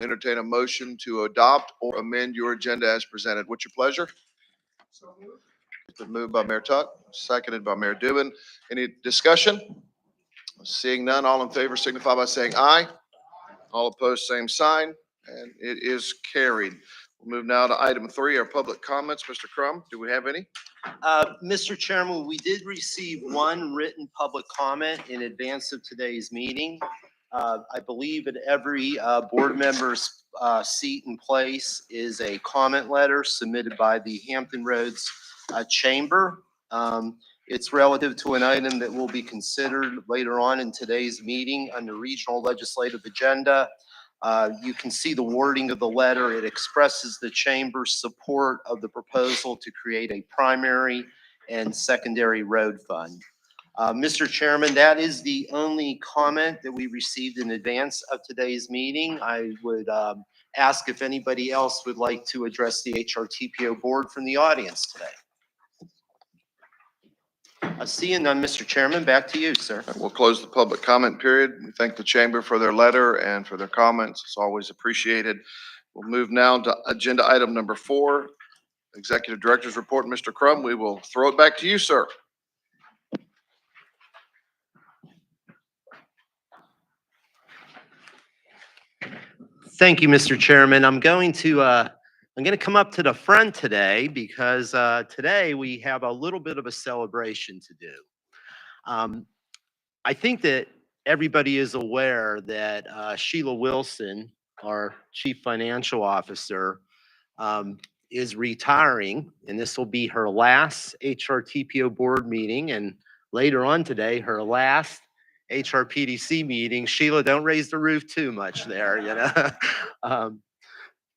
Entertain a motion to adopt or amend your agenda as presented. What's your pleasure? So moved. It's been moved by Mayor Tuck, seconded by Mayor Dubin. Any discussion? Seeing none, all in favor signify by saying aye. All opposed, same sign, and it is carried. We'll move now to item 3, our public comments. Mr. Crum, do we have any? Mr. Chairman, we did receive one written public comment in advance of today's meeting. I believe at every board member's seat and place is a comment letter submitted by the Hampton Roads Chamber. It's relative to an item that will be considered later on in today's meeting under regional legislative agenda. You can see the wording of the letter. It expresses the chamber's support of the proposal to create a primary and secondary road fund. Mr. Chairman, that is the only comment that we received in advance of today's meeting. I would ask if anybody else would like to address the HRTPO board from the audience today. Seeing none, Mr. Chairman, back to you, sir. We'll close the public comment period. We thank the chamber for their letter and for their comments. It's always appreciated. We'll move now to agenda item number 4, Executive Director's Report. Mr. Crum, we will throw it back to you, sir. Thank you, Mr. Chairman. I'm going to come up to the front today because today we have a little bit of a celebration to do. I think that everybody is aware that Sheila Wilson, our Chief Financial Officer, is retiring, and this will be her last HRTPO board meeting, and later on today, her last HRPDC meeting. Sheila, don't raise the roof too much there, you know.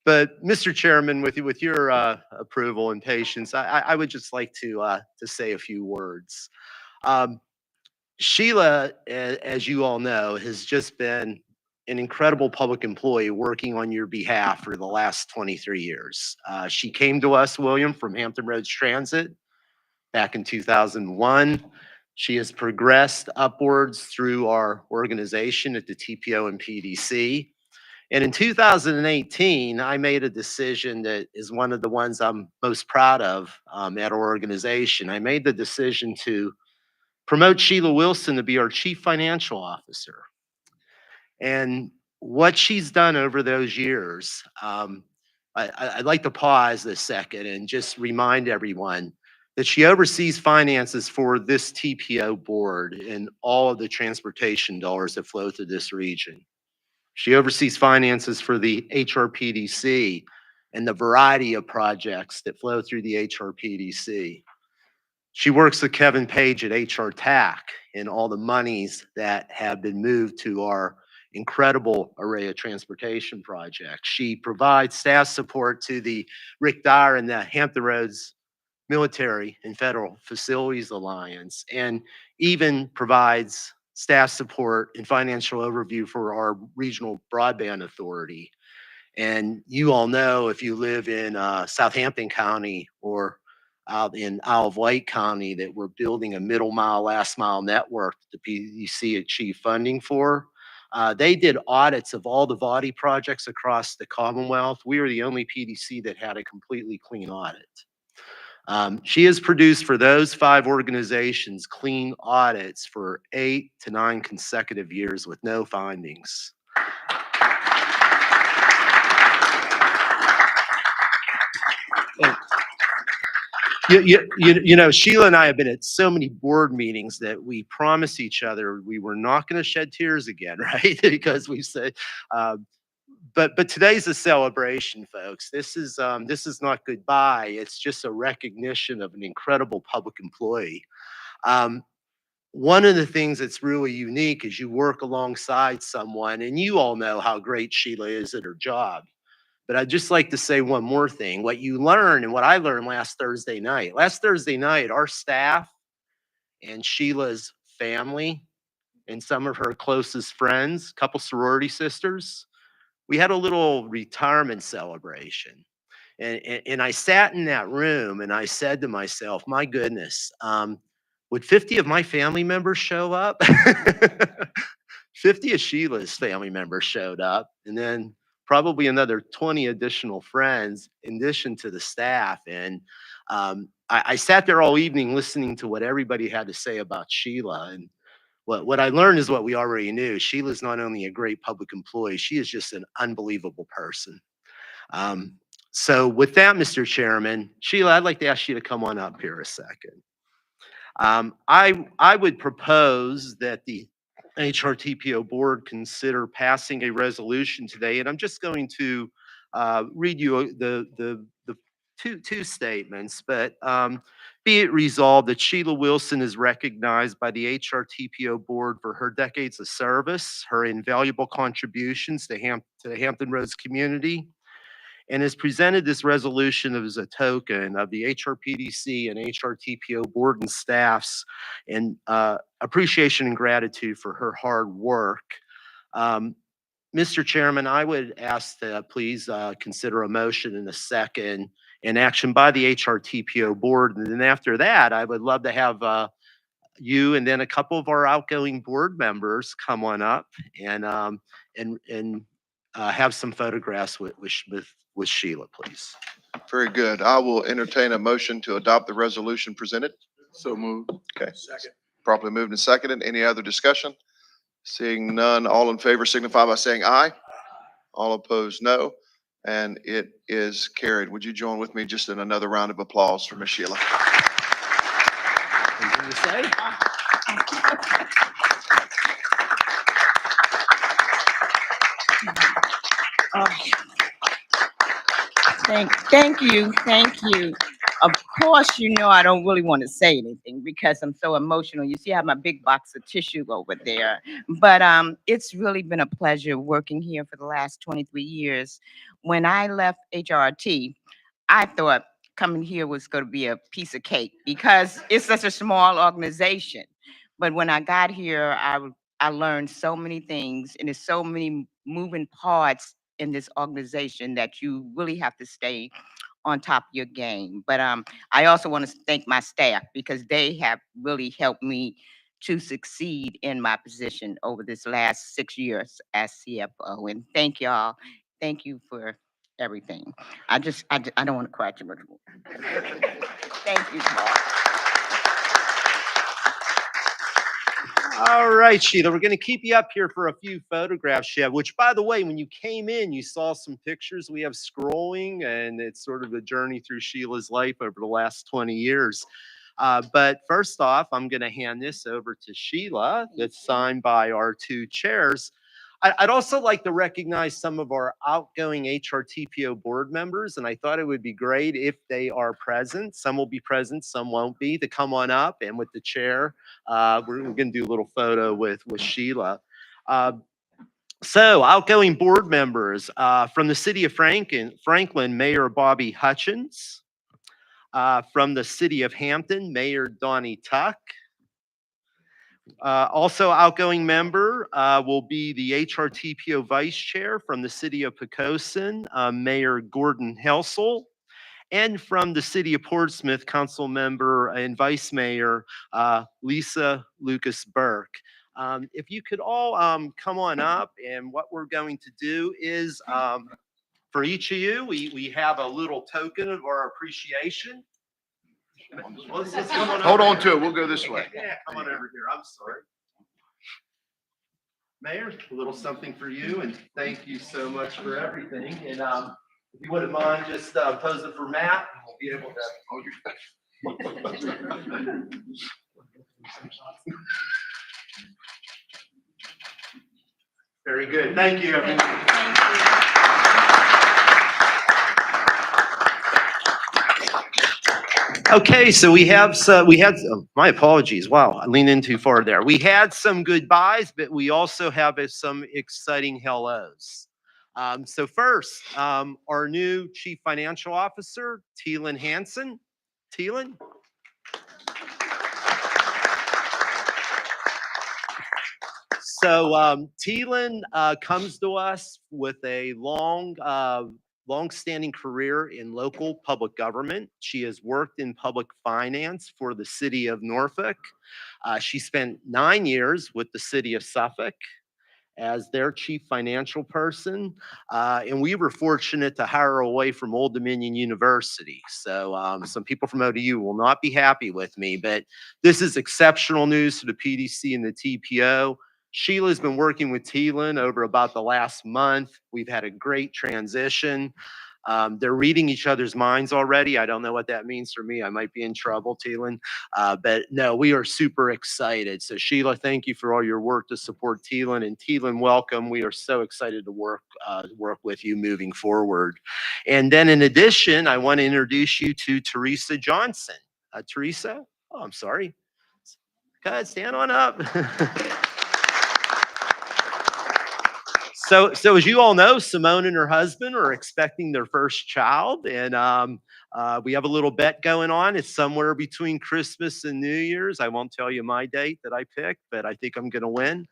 But Mr. Chairman, with your approval and patience, I would just like to say a few words. Sheila, as you all know, has just been an incredible public employee working on your behalf for the last 23 years. She came to us, William, from Hampton Roads Transit back in 2001. She has progressed upwards through our organization at the TPO and PDC. And in 2018, I made a decision that is one of the ones I'm most proud of at our organization. I made the decision to promote Sheila Wilson to be our Chief Financial Officer. And what she's done over those years, I'd like to pause a second and just remind everyone that she oversees finances for this TPO board and all of the transportation dollars that flow through this region. She oversees finances for the HRPDC and the variety of projects that flow through the HRPDC. She works with Kevin Page at HRTPO and all the monies that have been moved to our incredible array of transportation projects. She provides staff support to the Rick Dyer and the Hampton Roads Military and Federal Facilities Alliance, and even provides staff support and financial overview for our regional broadband authority. And you all know, if you live in Southampton County or out in Isle of Wight County, that we're building a middle mile, last mile network that the PDC achieved funding for. They did audits of all the VADI projects across the Commonwealth. We were the only PDC that had a completely clean audit. She has produced for those 5 organizations clean audits for 8 to 9 consecutive years with no findings. You know, Sheila and I have been at so many board meetings that we promised each other we were not going to shed tears again, right? Because we said, but today's a celebration, folks. This is not goodbye. It's just a recognition of an incredible public employee. One of the things that's really unique is you work alongside someone, and you all know how great Sheila is at her job. But I'd just like to say one more thing. What you learn and what I learned last Thursday night, our staff and Sheila's family and some of her closest friends, a couple sorority sisters, we had a little retirement celebration. And I sat in that room and I said to myself, my goodness, would 50 of my family members show up? 50 of Sheila's family members showed up. And then probably another 20 additional friends in addition to the staff. And I sat there all evening listening to what everybody had to say about Sheila. And what I learned is what we already knew. Sheila's not only a great public employee, she is just an unbelievable person. So with that, Mr. Chairman, Sheila, I'd like to ask you to come on up here a second. I would propose that the HRTPO board consider passing a resolution today, and I'm just going to read you the two statements. But be it resolved that Sheila Wilson is recognized by the HRTPO board for her decades of service, her invaluable contributions to the Hampton Roads community, and has presented this resolution as a token of the HRPDC and HRTPO board and staffs and appreciation and gratitude for her hard work. Mr. Chairman, I would ask that please consider a motion in a second in action by the HRTPO board. And then after that, I would love to have you and then a couple of our outgoing board members come on up and have some photographs with Sheila, please. Very good. I will entertain a motion to adopt the resolution presented. So moved. Okay. Second. Properly moved and seconded. Any other discussion? Seeing none, all in favor signify by saying aye. All opposed, no. And it is carried. Would you join with me just in another round of applause for Ms. Sheila? Anything to say? Thank you. Of course, you know I don't really want to say anything because I'm so emotional. You see, I have my big box of tissue over there. But it's really been a pleasure working here for the last 23 years. When I left HRT, I thought coming here was going to be a piece of cake because it's such a small organization. But when I got here, I learned so many things, and there's so many moving parts in this organization that you really have to stay on top of your game. But I also want to thank my staff because they have really helped me to succeed in my position over this last 6 years as CFO. And thank y'all. Thank you for everything. I don't want to cry too much more. Thank you, Paul. All right, Sheila, we're going to keep you up here for a few photographs, which, by the way, when you came in, you saw some pictures we have scrolling, and it's sort of a journey through Sheila's life over the last 20 years. But first off, I'm going to hand this over to Sheila that's signed by our two chairs. I'd also like to recognize some of our outgoing HRTPO board members, and I thought it would be great if they are present. Some will be present, some won't be, to come on up, and with the chair, we're going to do a little photo with Sheila. So outgoing board members from the city of Franklin, Mayor Bobby Hutchins. From the city of Hampton, Mayor Donnie Tuck. Also outgoing member will be the HRTPO Vice Chair from the city of Poquoson, Mayor Gordon Helsel. And from the city of Portsmouth, Council Member and Vice Mayor Lisa Lucas Burke. If you could all come on up, and what we're going to do is for each of you, we have a little token of our appreciation. Let's come on Hold over on here. to it. We'll go this way. Yeah, come on over here. I'm sorry. Mayor, a little something for you, and thank you so much for everything. And if you wouldn't mind just posing for Matt, we'll be able to. Very good. Thank you, everyone. Thank you. Okay, so my apologies. Wow, I leaned in too far there. We had some goodbyes, but we also have some exciting hellos. So first, our new Chief Financial Officer, Teelan Hansen. Teelan? So Teelan comes to us with a long-standing career in local public government. She has worked in public finance for the city of Norfolk. She spent 9 years with the city of Suffolk. as their chief financial person. And we were fortunate to hire her away from Old Dominion University. So some people from ODU will not be happy with me, but this is exceptional news to the PDC and the TPO. Sheila's been working with Teelan over about the last month. We've had a great transition. They're reading each other's minds already. I don't know what that means for me. I might be in trouble, Teelan. But no, we are super excited. So Sheila, thank you for all your work to support Teelan. And Teelan, welcome. We are so excited to work with you moving forward. And then in addition, I want to introduce you to Teresa Johnson. Teresa? Oh, I'm sorry. Go ahead, stand on up. So as you all know, Simone and her husband are expecting their first child, and we have a little bet going on. It's somewhere between Christmas and New Year's. I won't tell you my date that I picked, but I think I'm going to win.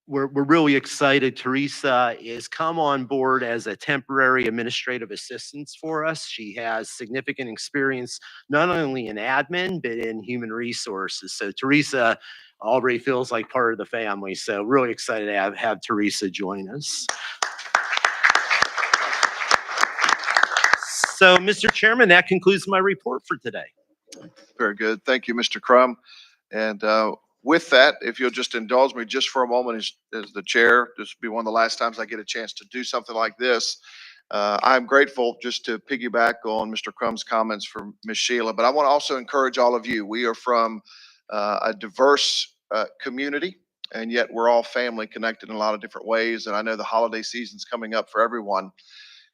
We're really excited. Teresa is come on board as a temporary administrative assistant for us. She has significant experience, not only in admin, but in human resources. So Teresa already feels like part of the family. So really excited to have Teresa join us. So, Mr. Chairman, that concludes my report for today. Very good. Thank you, Mr. Crum. And with that, if you'll just indulge me just for a moment as the chair, this will be one of the last times I get a chance to do something like this. I'm grateful just to piggyback on Mr. Crum's comments for Ms. Sheila, but I want to also encourage all of you. We are from a diverse community, and yet we're all family connected in a lot of different ways. And I know the holiday season's coming up for everyone.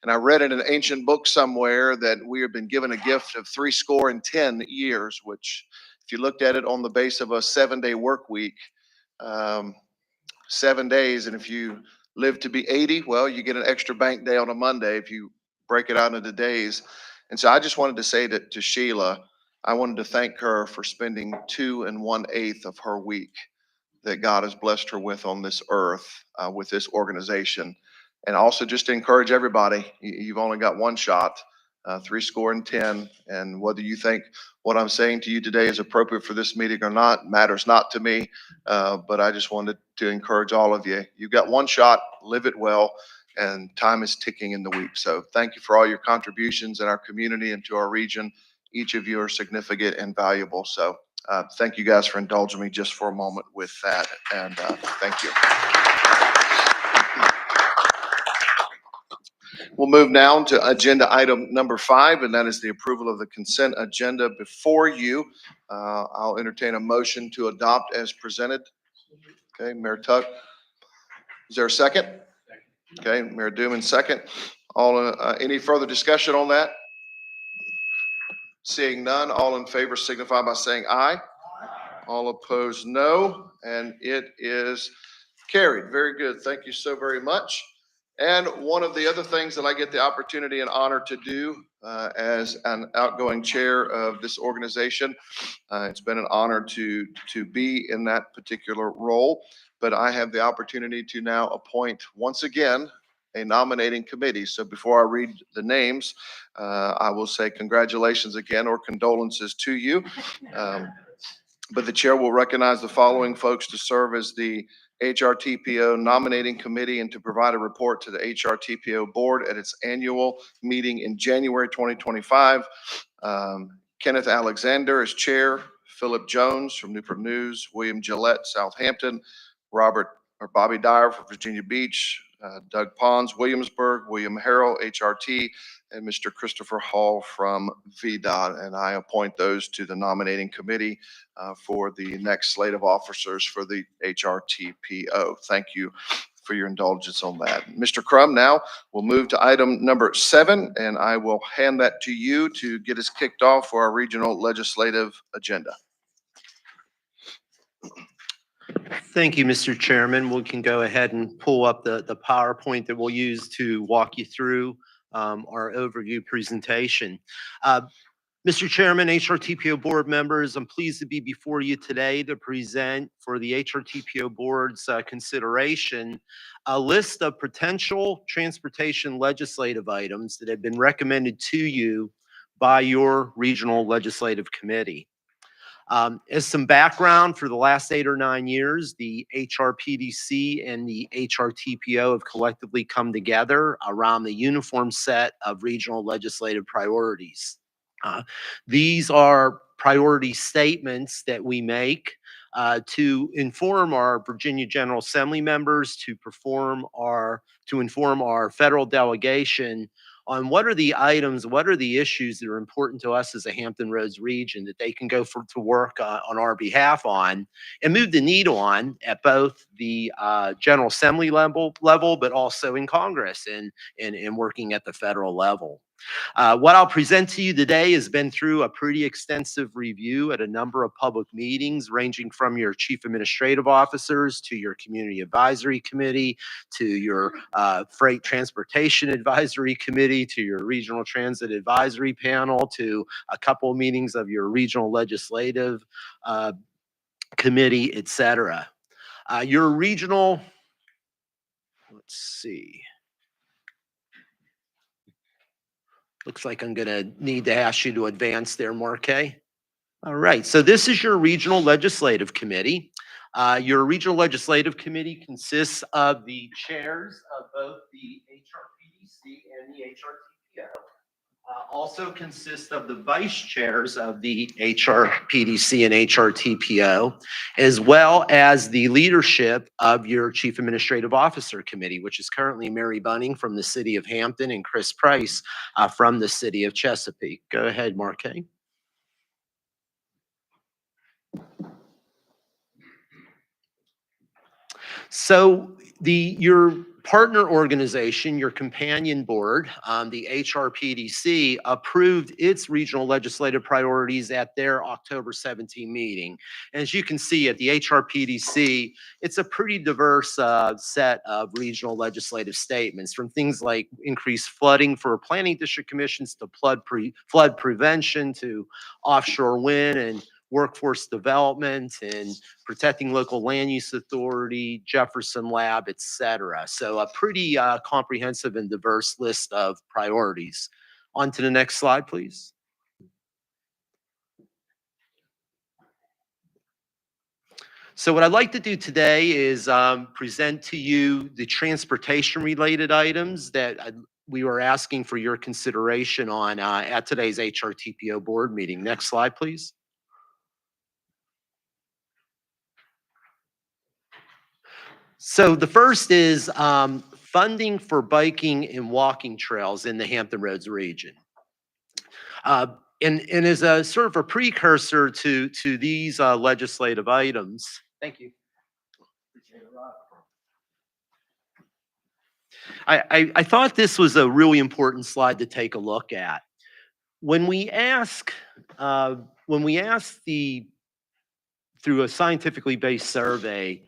And I read in an ancient book somewhere that we have been given a gift of 70 years, which if you looked at it on the base of a 7-day work week, 7 days, and if you live to be 80, well, you get an extra bank day on a Monday if you break it out into days. And so I just wanted to say that to Sheila, I wanted to thank her for spending 2 1/8 of her week that God has blessed her with on this earth, with this organization. And also just to encourage everybody, you've only got one shot, 70. And whether you think what I'm saying to you today is appropriate for this meeting or not, matters not to me. But I just wanted to encourage all of you. You've got one shot, live it well, and time is ticking in the week. So thank you for all your contributions in our community and to our region. Each of you are significant and valuable. So thank you guys for indulging me just for a moment with that. And thank you. We'll move now to agenda item number 5, and that is the approval of the consent agenda before you. I'll entertain a motion to adopt as presented. Okay, Mayor Tuck. Is there a second? Okay, Mayor Dooman, second. Any further discussion on that? Seeing none, all in favor signify by saying aye. All opposed, no. And it is carried. Very good. Thank you so very much. And one of the other things that I get the opportunity and honor to do as an outgoing chair of this organization, it's been an honor to be in that particular role, but I have the opportunity to now appoint once again a nominating committee. So before I read the names, I will say congratulations again or condolences to you. But the chair will recognize the following folks to serve as the HRTPO nominating committee and to provide a report to the HRTPO board at its annual meeting in January 2025. Kenneth Alexander as chair, Philip Jones from Newport News, William Gillette, Southampton, Bobby Dyer from Virginia Beach, Doug Pons, Williamsburg, William Harrell, HRT, and Mr. Christopher Hall from VDOT. And I appoint those to the nominating committee for the next slate of officers for the HRTPO. Thank you for your indulgence on that. Mr. Crum, now we'll move to item number 7, and I will hand that to you to get us kicked off for our regional legislative agenda. Thank you, Mr. Chairman. We can go ahead and pull up the PowerPoint that we'll use to walk you through our overview presentation. Mr. Chairman, HRTPO board members, I'm pleased to be before you today to present for the HRTPO board's consideration a list of potential transportation legislative items that have been recommended to you by your regional legislative committee. As some background, for the last 8 or 9 years, the HRPDC and the HRTPO have collectively come together around the uniform set of regional legislative priorities. These are priority statements that we make to inform our Virginia General Assembly members, to inform our federal delegation on what are the items, what are the issues that are important to us as a Hampton Roads region that they can go to work on our behalf on and move the needle on at both the General Assembly level, but also in Congress and working at the federal level. What I'll present to you today has been through a pretty extensive review at a number of public meetings, ranging from your chief administrative officers to your community advisory committee, to your freight transportation advisory committee, to your regional transit advisory panel, to a couple of meetings of your regional legislative committee, et cetera. Your regional, let's see. Looks like I'm gonna need to ask you to advance there, Marquet. All right, so this is your regional legislative committee. Your regional legislative committee consists of the chairs of both the HRPDC and the HRTPO. Also consists of the vice chairs of the HRPDC and HRTPO, as well as the leadership of your Chief Administrative Officer Committee, which is currently Mary Bunning from the city of Hampton and Chris Price from the city of Chesapeake. Go ahead, Marquet. So your partner organization, your companion board, the HRPDC, approved its regional legislative priorities at their October 17 meeting. And as you can see at the HRPDC, it's a pretty diverse set of regional legislative statements, from things like increased flooding for planning district commissions to flood prevention to offshore wind and workforce development and protecting local land use authority, Jefferson Lab, et cetera. So a pretty comprehensive and diverse list of priorities. On to the next slide, please. So what I'd like to do today is present to you the transportation related items that we were asking for your consideration on at today's HRTPO board meeting. Next slide, please. So the first is funding for biking and walking trails in the Hampton Roads region. And as a sort of a precursor to these legislative items. Thank you. I thought this was a really important slide to take a look at. When we ask through a scientifically based survey,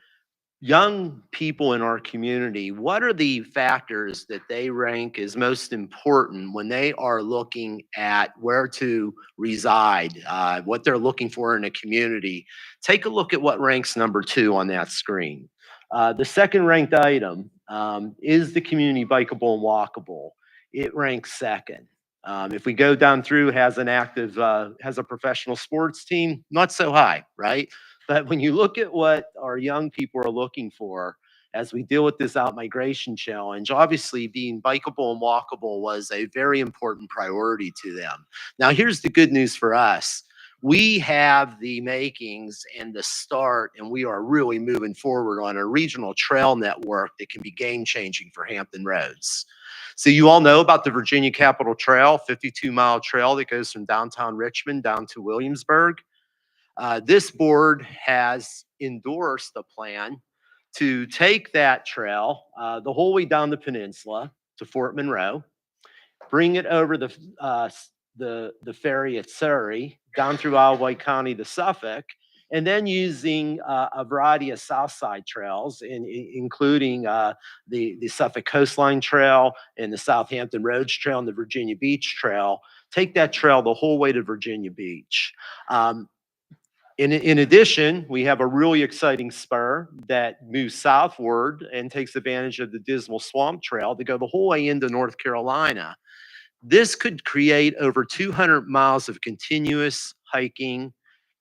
young people in our community, what are the factors that they rank as most important when they are looking at where to reside, what they're looking for in a community? Take a look at what ranks number 2 on that screen. The second ranked item is the community bikeable and walkable. It ranks second. If we go down through, has a professional sports team, not so high, right? But when you look at what our young people are looking for as we deal with this out-migration challenge, obviously being bikeable and walkable was a very important priority to them. Now, here's the good news for us. We have the makings and the start, and we are really moving forward on a regional trail network that can be game-changing for Hampton Roads. So you all know about the Virginia Capitol Trail, 52-mile trail that goes from downtown Richmond down to Williamsburg. This board has endorsed a plan to take that trail the whole way down the peninsula to Fort Monroe, bring it over the ferry at Surrey, down through Isle of Wight County to Suffolk, and then using a variety of South Side trails, including the Suffolk Coastline Trail and the Southampton Roads Trail and the Virginia Beach Trail, take that trail the whole way to Virginia Beach. In addition, we have a really exciting spur that moves southward and takes advantage of the Dismal Swamp Trail to go the whole way into North Carolina. This could create over 200 miles of continuous hiking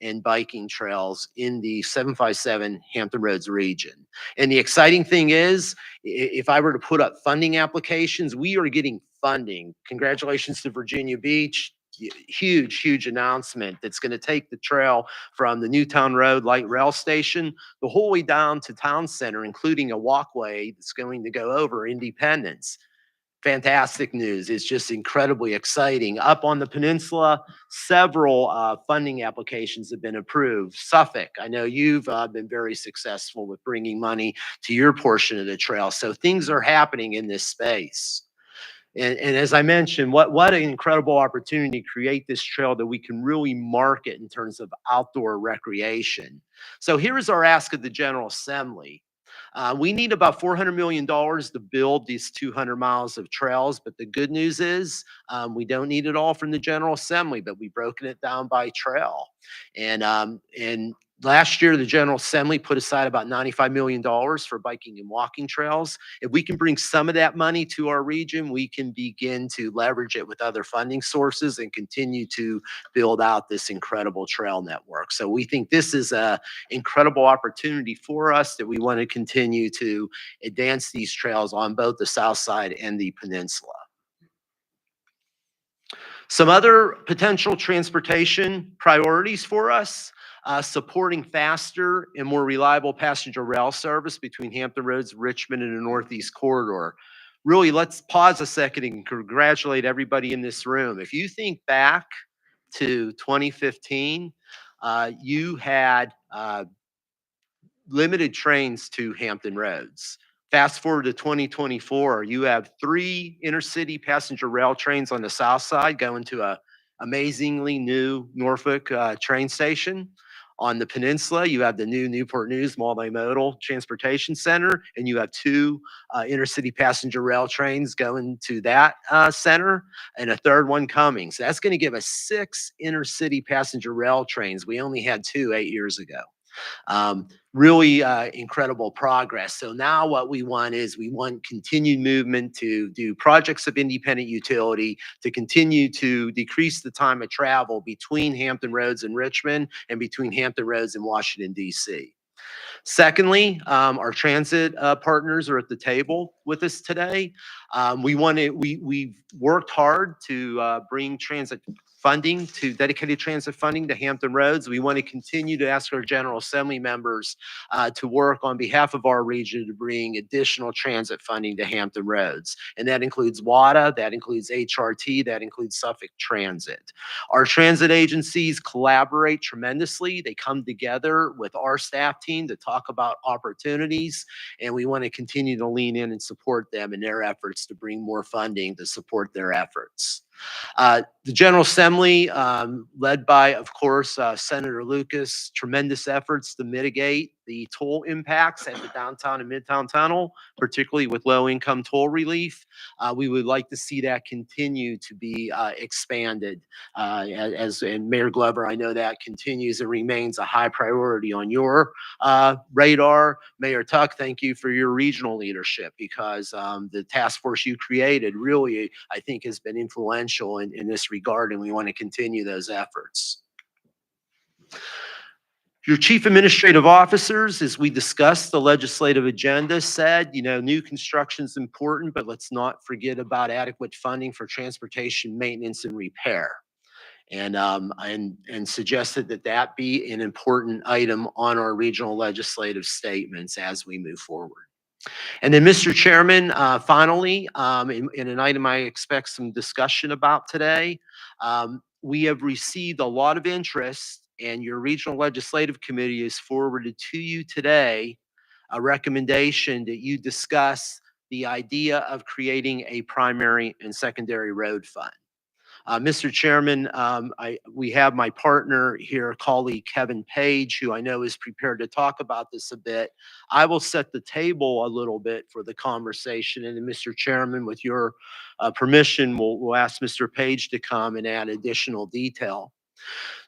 and biking trails in the 757 Hampton Roads region. And the exciting thing is, if I were to put up funding applications, we are getting funding. Congratulations to Virginia Beach. Huge, huge announcement that's going to take the trail from the Newtown Road light rail station the whole way down to Town Center, including a walkway that's going to go over Independence. Fantastic news. It's just incredibly exciting. Up on the peninsula, several funding applications have been approved. Suffolk, I know you've been very successful with bringing money to your portion of the trail. So things are happening in this space. And as I mentioned, what an incredible opportunity to create this trail that we can really market in terms of outdoor recreation. So here is our ask of the General Assembly. We need about $400 million to build these 200 miles of trails, but the good news is we don't need it all from the General Assembly, but we've broken it down by trail. And last year, the General Assembly put aside about $95 million for biking and walking trails. If we can bring some of that money to our region, we can begin to leverage it with other funding sources and continue to build out this incredible trail network. So we think this is an incredible opportunity for us that we want to continue to advance these trails on both the south side and the peninsula. Some other potential transportation priorities for us. Supporting faster and more reliable passenger rail service between Hampton Roads, Richmond, and the Northeast Corridor. Really, let's pause a second and congratulate everybody in this room. If you think back to 2015, you had limited trains to Hampton Roads. Fast forward to 2024, you have 3 intercity passenger rail trains on the south side going to a amazingly new Norfolk train station. On the peninsula, you have the new Newport News Multimodal Transportation Center, and you have 2 intercity passenger rail trains going to that center, and a third one coming. So that's going to give us 6 intercity passenger rail trains. We only had 2 8 years ago. Really incredible progress. So now what we want is we want continued movement to do projects of independent utility, to continue to decrease the time of travel between Hampton Roads and Richmond and between Hampton Roads and Washington, D.C. Secondly, our transit partners are at the table with us today. We've worked hard to bring dedicated transit funding to Hampton Roads. We want to continue to ask our General Assembly members to work on behalf of our region to bring additional transit funding to Hampton Roads. And that includes WADA, that includes HRT, that includes Suffolk Transit. Our transit agencies collaborate tremendously. They come together with our staff team to talk about opportunities, and we want to continue to lean in and support them in their efforts to bring more funding to support their efforts. The General Assembly, led by, of course, Senator Lucas, tremendous efforts to mitigate the toll impacts at the downtown and midtown tunnel, particularly with low-income toll relief. We would like to see that continue to be expanded. And Mayor Glover, I know that continues and remains a high priority on your radar. Mayor Tuck, thank you for your regional leadership, because the task force you created really, I think, has been influential in this regard, and we want to continue those efforts. Your chief administrative officers, as we discussed the legislative agenda, said, new construction is important, but let's not forget about adequate funding for transportation maintenance and repair. And suggested that be an important item on our regional legislative statements as we move forward. And then, Mr. Chairman, finally, in an item I expect some discussion about today, we have received a lot of interest, and your regional legislative committee has forwarded to you today a recommendation that you discuss the idea of creating a primary and secondary road fund. Mr. Chairman, we have my partner here, colleague Kevin Page, who I know is prepared to talk about this a bit. I will set the table a little bit for the conversation, and then, Mr. Chairman, with your permission, we'll ask Mr. Page to come and add additional detail.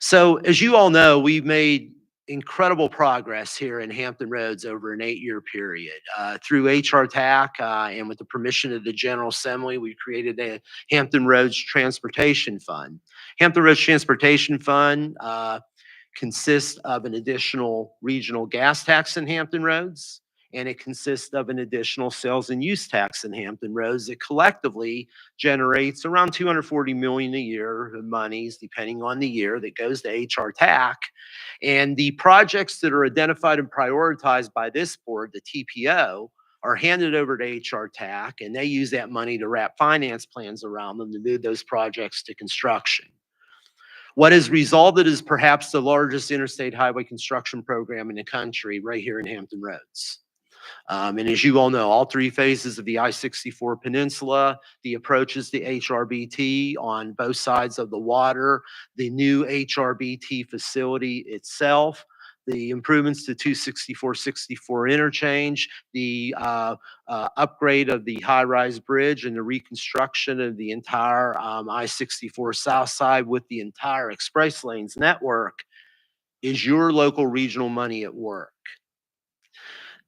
So, as you all know, we've made incredible progress here in Hampton Roads over an 8-year period. Through HRTPO and with the permission of the General Assembly, we created a Hampton Roads Transportation Fund. Hampton Roads Transportation Fund consists of an additional regional gas tax in Hampton Roads, and it consists of an additional sales and use tax in Hampton Roads that collectively generates around 240 million a year of monies, depending on the year, that goes to HRTAC. And the projects that are identified and prioritized by this board, the TPO, are handed over to HRTAC, and they use that money to wrap finance plans around them to move those projects to construction. What has resulted is perhaps the largest interstate highway construction program in the country right here in Hampton Roads. And as you all know, all three phases of the I-64 Peninsula, the approaches to HRBT on both sides of the water, the new HRBT facility itself, the improvements to 264-64 interchange, the upgrade of the high-rise bridge and the reconstruction of the entire I-64 South Side with the entire express lanes network is your local regional money at work.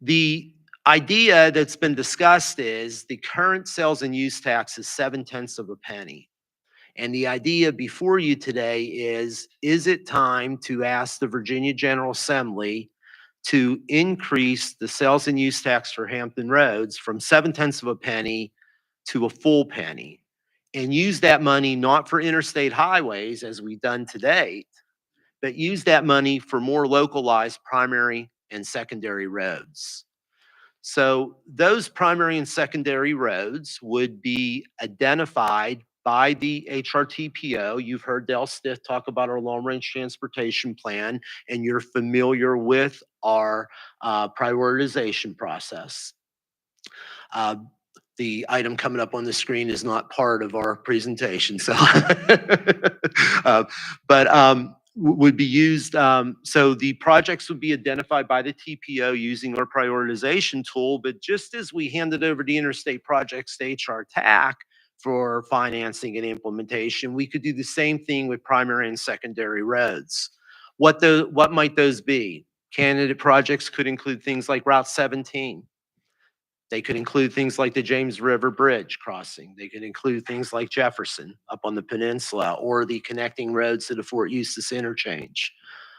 The idea that's been discussed is the current sales and use tax is 7/10 of a penny. And the idea before you today is it time to ask the Virginia General Assembly to increase the sales and use tax for Hampton Roads from 7/10 of a penny to a full penny, and use that money not for interstate highways as we've done to date, but use that money for more localized primary and secondary roads. So those primary and secondary roads would be identified by the HRTPO. You've heard Dale Stith talk about our long-range transportation plan, and you're familiar with our prioritization process. The item coming up on the screen is not part of our presentation, so would be used. So the projects would be identified by the TPO using our prioritization tool, but just as we handed over the interstate projects to HRTAC for financing and implementation, we could do the same thing with primary and secondary roads. What might those be? Candidate projects could include things like Route 17. They could include things like the James River Bridge crossing. They could include things like Jefferson up on the peninsula, or the connecting roads to the Fort Eustis interchange.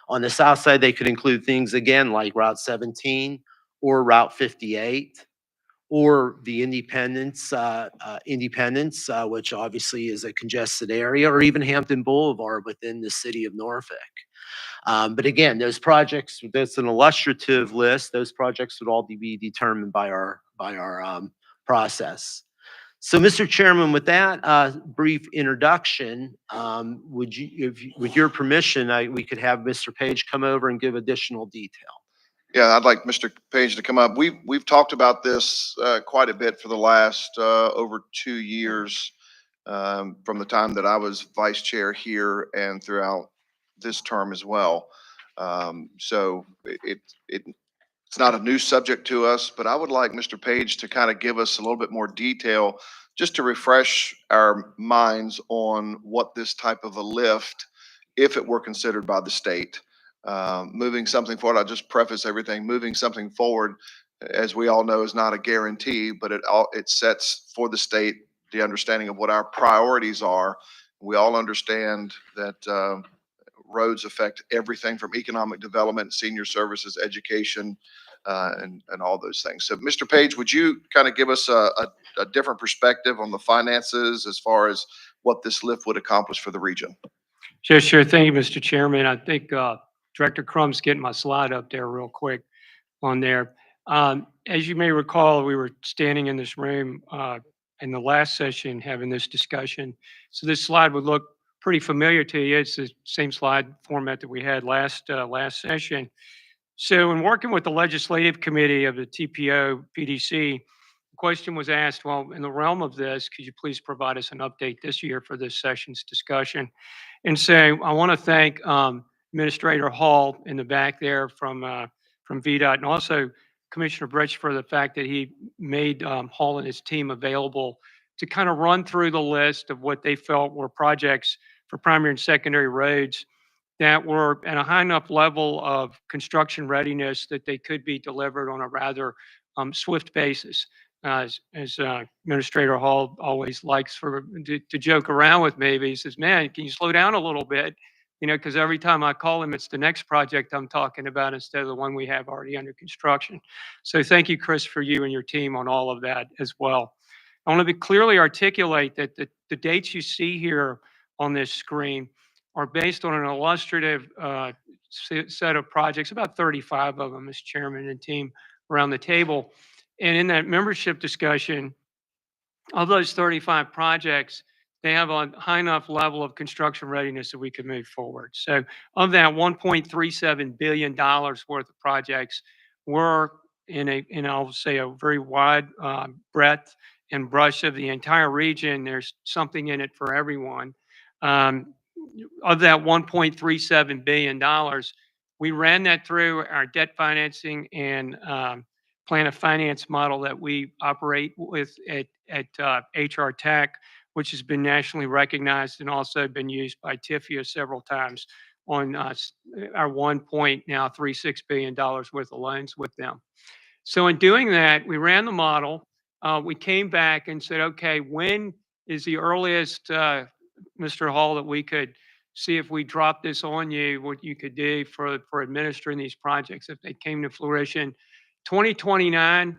On the south side, they could include things again like Route 17 or Route 58 or the Independence, which obviously is a congested area, or even Hampton Boulevard within the city of Norfolk. But again, those projects, that's an illustrative list. Those projects would all be determined by our process. So, Mr. Chairman, with that brief introduction, with your permission, we could have Mr. Page come over and give additional detail. Yeah, I'd like Mr. Page to come up. We've talked about this quite a bit for the last over 2 years, from the time that I was vice chair here and throughout this term as well. So it's not a new subject to us, but I would like Mr. Page to kind of give us a little bit more detail, just to refresh our minds on what this type of a lift, if it were considered by the state. Moving something forward, I'll just preface everything, moving something forward, as we all know, is not a guarantee, but it sets for the state the understanding of what our priorities are. We all understand that roads affect everything from economic development, senior services, education, and all those things. So, Mr. Page, would you kind of give us a different perspective on the finances as far as what this lift would accomplish for the region? Sure. Thank you, Mr. Chairman. I think Director Crum's getting my slide up there real quick on there. As you may recall, we were standing in this room in the last session having this discussion. So this slide would look pretty familiar to you. It's the same slide format that we had last session. So in working with the legislative committee of the TPO PDC, the question was asked, well, in the realm of this, could you please provide us an update this year for this session's discussion? And so I want to thank Administrator Hall in the back there from VDOT, and also Commissioner Bridge for the fact that he made Hall and his team available to kind of run through the list of what they felt were projects for primary and secondary roads that were at a high enough level of construction readiness that they could be delivered on a rather swift basis. As Administrator Hall always likes to joke around with me, he says, man, can you slow down a little bit? because every time I call him, it's the next project I'm talking about instead of the one we have already under construction. So thank you, Chris, for you and your team on all of that as well. I want to clearly articulate that the dates you see here on this screen are based on an illustrative set of projects, about 35 of them, as chairman and team around the table. And in that membership discussion, of those 35 projects, they have a high enough level of construction readiness that we can move forward. So of that $1.37 billion worth of projects, we're in I'll say a very wide breadth and brush of the entire region. There's something in it for everyone. Um, of that $1.37 billion, we ran that through our debt financing and plan of finance model that we operate with at HR Tech, which has been nationally recognized and also been used by TIFIA several times on our $1.36 billion worth of loans with them. So in doing that, we ran the model. We came back and said, okay, when is the earliest, Mr. Hall, that we could see if we drop this on you, what you could do for administering these projects if they came to fruition. 2029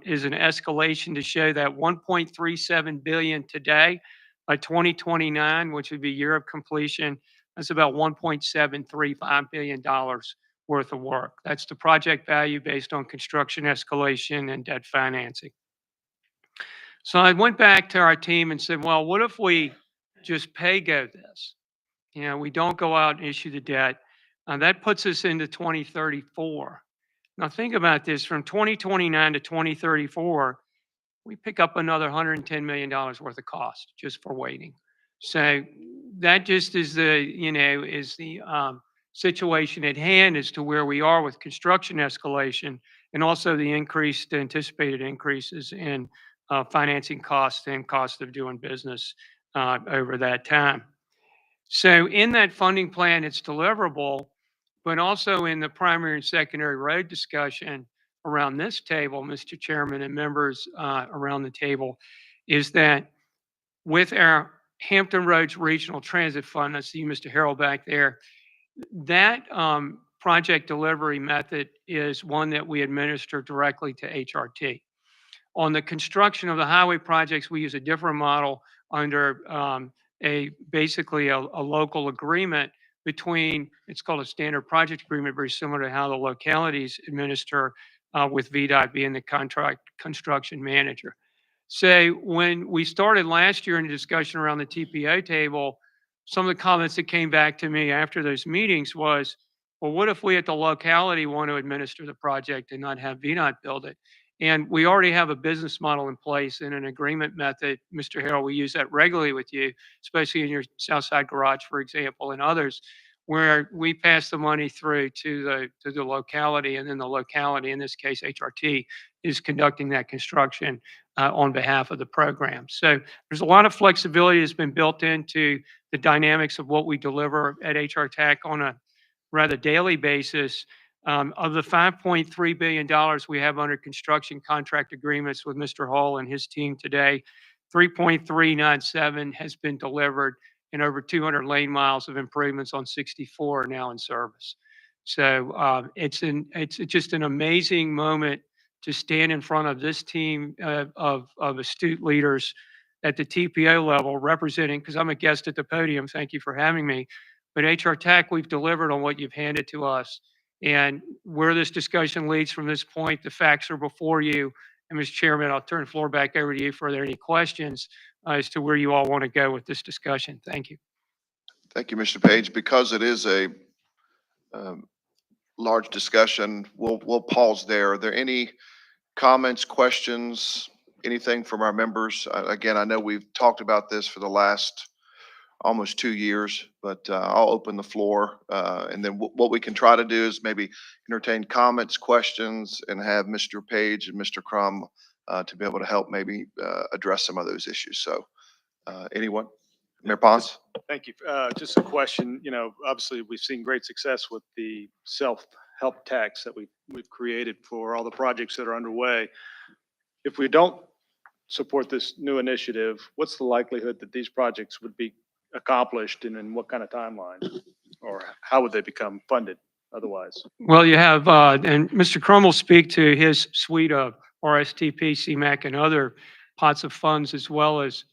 is an escalation to show that 1.37 billion today. By 2029, which would be year of completion, that's about $1.735 billion worth of work. That's the project value based on construction escalation and debt financing. So I went back to our team and said, well, what if we just pay go this? We don't go out and issue the debt. That puts us into 2034. Now think about this, from 2029 to 2034, we pick up another $110 million worth of cost just for waiting. So that just is the situation at hand as to where we are with construction escalation and also the anticipated increases in financing costs and cost of doing business over that time. So in that funding plan, it's deliverable, but also in the primary and secondary road discussion around this table, Mr. Chairman and members around the table, is that with our Hampton Roads Regional Transit Fund, I see Mr. Harrell back there, that project delivery method is one that we administer directly to HRT. On the construction of the highway projects, we use a different model under basically a local agreement between, it's called a standard project agreement, very similar to how the localities administer with VDOT being the contract construction manager. So when we started last year in the discussion around the TPO table, some of the comments that came back to me after those meetings was, well, what if we at the locality want to administer the project and not have VDOT build it? And we already have a business model in place and an agreement method. Mr. Harrell, we use that regularly with you, especially in your Southside Garage, for example, and others, where we pass the money through to the locality, and then the locality, in this case HRT, is conducting that construction on behalf of the program. So there's a lot of flexibility that's been built into the dynamics of what we deliver at HR Tech on a rather daily basis. Of the $5.3 billion we have under construction contract agreements with Mr. Hall and his team today, 3.397 has been delivered, and over 200 lane miles of improvements on 64 are now in service. So it's just an amazing moment to stand in front of this team of astute leaders at the TPO level representing, because I'm a guest at the podium, thank you for having me, but HR Tech, we've delivered on what you've handed to us. And where this discussion leads from this point, the facts are before you. And Mr. Chairman, I'll turn the floor back over to you for any questions as to where you all want to go with this discussion. Thank you. Thank you, Mr. Page. Because it is a large discussion, we'll pause there. Are there any comments, questions, anything from our members? Again, I know we've talked about this for the last almost 2 years, but I'll open the floor. And then what we can try to do is maybe entertain comments, questions, and have Mr. Page and Mr. Crum to be able to help maybe address some of those issues. So anyone? Mayor Pons? Thank you. Just a question, obviously we've seen great success with the self-help tax that we've created for all the projects that are underway. If we don't support this new initiative, what's the likelihood that these projects would be accomplished and in what kind of timeline? or how would they become funded otherwise? Well, you have, and Mr. Crum will speak to his suite of RSTP, CMAC, and other pots of funds, as well as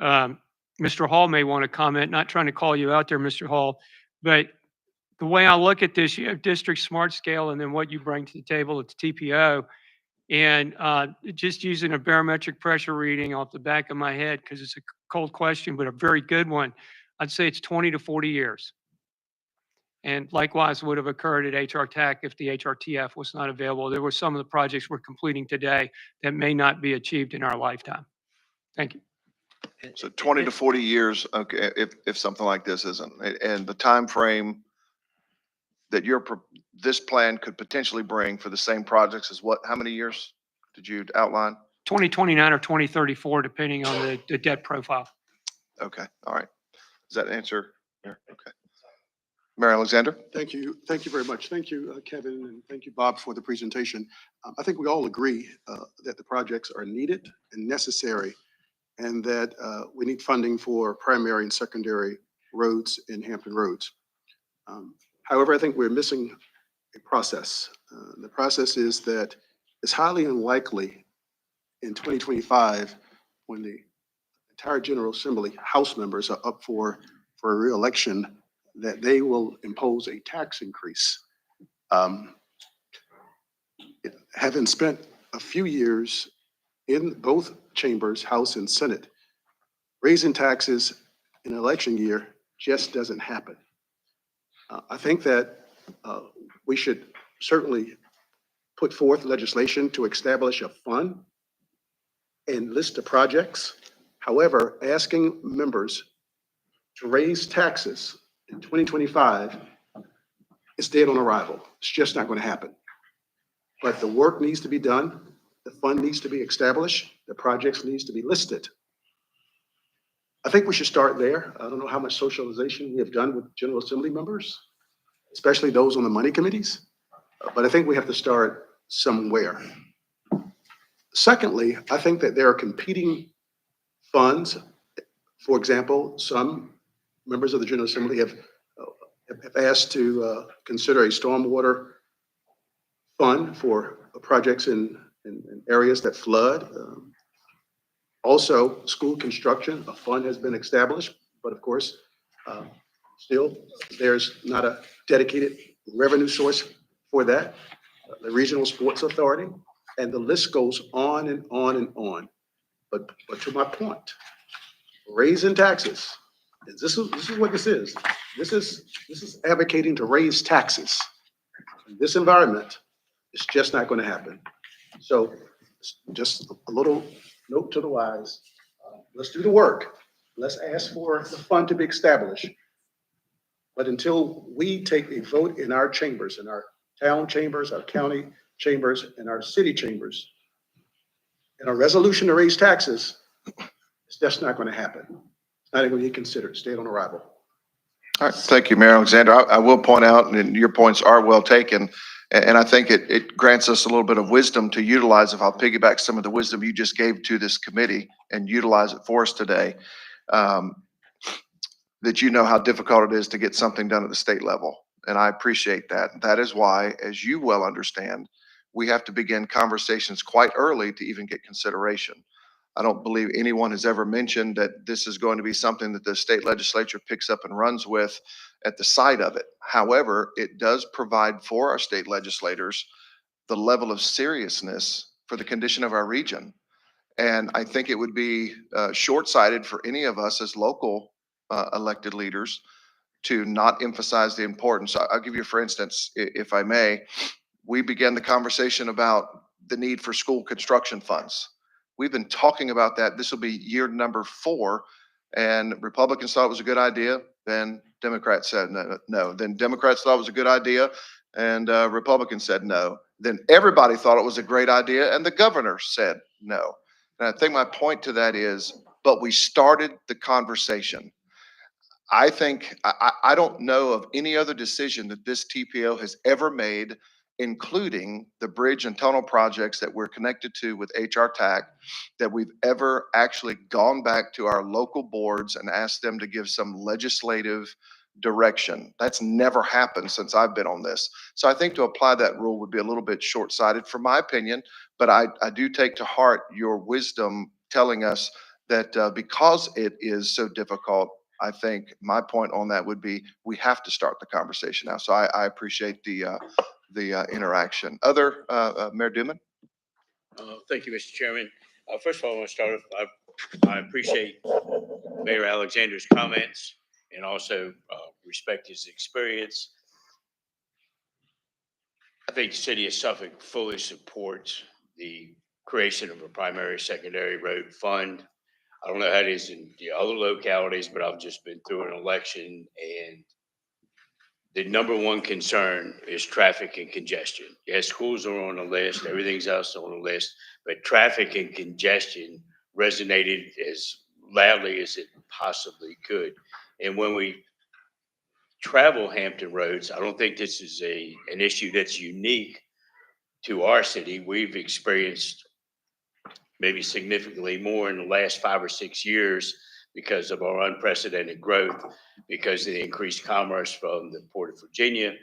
Mr. Hall may want to comment, not trying to call you out there, Mr. Hall, but the way I look at this, you have district smart scale and then what you bring to the table at the TPO. And just using a barometric pressure reading off the back of my head, because it's a cold question, but a very good one, I'd say it's 20 to 40 years. And likewise would have occurred at HRTAC if the HRTF was not available. There were some of the projects we're completing today that may not be achieved in our lifetime. Thank you. So 20 to 40 years, okay, if something like this isn't, and the time frame that this plan could potentially bring for the same projects is what, how many years did you outline? 2029 or 2034, depending on the debt profile. Okay, all right. Does that answer? Yeah, okay. Mayor Alexander? Thank you. Thank you very much. Thank you, Kevin, and thank you, Bob, for the presentation. I think we all agree that the projects are needed and necessary, and that we need funding for primary and secondary roads in Hampton Roads. However, I think we're missing a process. The process is that it's highly unlikely in 2025, when the entire General Assembly House members are up for a re-election, that they will impose a tax increase. Having spent a few years in both chambers, House and Senate, raising taxes in an election year just doesn't happen. I think that we should certainly put forth legislation to establish a fund and list the projects. However, asking members to raise taxes in 2025 is dead on arrival. It's just not going to happen. But the work needs to be done. The fund needs to be established. The projects needs to be listed. I think we should start there. I don't know how much socialization we have done with General Assembly members, especially those on the money committees, but I think we have to start somewhere. Secondly, I think that there are competing funds. For example, some members of the General Assembly have asked to consider a stormwater fund for projects in areas that flood. Also, school construction, a fund has been established, but of course, still, there's not a dedicated revenue source for that. The Regional Sports Authority, and the list goes on and on and on. But to my point, raising taxes, this is what this is. This is advocating to raise taxes. In this environment, it's just not going to happen. So just a little note to the wise, let's do the work. Let's ask for the fund to be established. But until we take a vote in our chambers, in our town chambers, our county chambers, and our city chambers, and a resolution to raise taxes, it's just not going to happen. It's not even going to be considered. State on arrival. All right, thank you, Mayor Alexander. I will point out, and your points are well taken, and I think it grants us a little bit of wisdom to utilize. If I'll piggyback some of the wisdom you just gave to this committee and utilize it for us today, that you know how difficult it is to get something done at the state level. And I appreciate that. That is why, as you well understand, we have to begin conversations quite early to even get consideration. I don't believe anyone has ever mentioned that this is going to be something that the state legislature picks up and runs with at the side of it. However, it does provide for our state legislators the level of seriousness for the condition of our region. And I think it would be short-sighted for any of us as local elected leaders to not emphasize the importance. I'll give you, for instance, if I may, we began the conversation about the need for school construction funds. We've been talking about that. This will be year number 4, and Republicans thought it was a good idea. Then Democrats said no. Then Democrats thought it was a good idea, and Republicans said no. Then everybody thought it was a great idea, and the governor said no. And I think my point to that is, but we started the conversation. I think, I don't know of any other decision that this TPO has ever made, including the bridge and tunnel projects that we're connected to with HRTAC, that we've ever actually gone back to our local boards and asked them to give some legislative direction. That's never happened since I've been on this. So I think to apply that rule would be a little bit short-sighted, from my opinion, but I do take to heart your wisdom telling us that because it is so difficult, I think my point on that would be we have to start the conversation now. So I appreciate the interaction. Other, Mayor Duman? Thank you, Mr. Chairman. First of all, I want to start off, I appreciate Mayor Alexander's comments and also respect his experience. I think the city of Suffolk fully supports the creation of a primary secondary road fund. I don't know how it is in the other localities, but I've just been through an election, and the number one concern is traffic and congestion. Yes, schools are on the list, everything's else on the list, but traffic and congestion resonated as loudly as it possibly could. And when we travel Hampton roads, I don't think this is an issue that's unique to our city. We've experienced maybe significantly more in the last 5 or 6 years because of our unprecedented growth, because of the increased commerce from the Port of Virginia,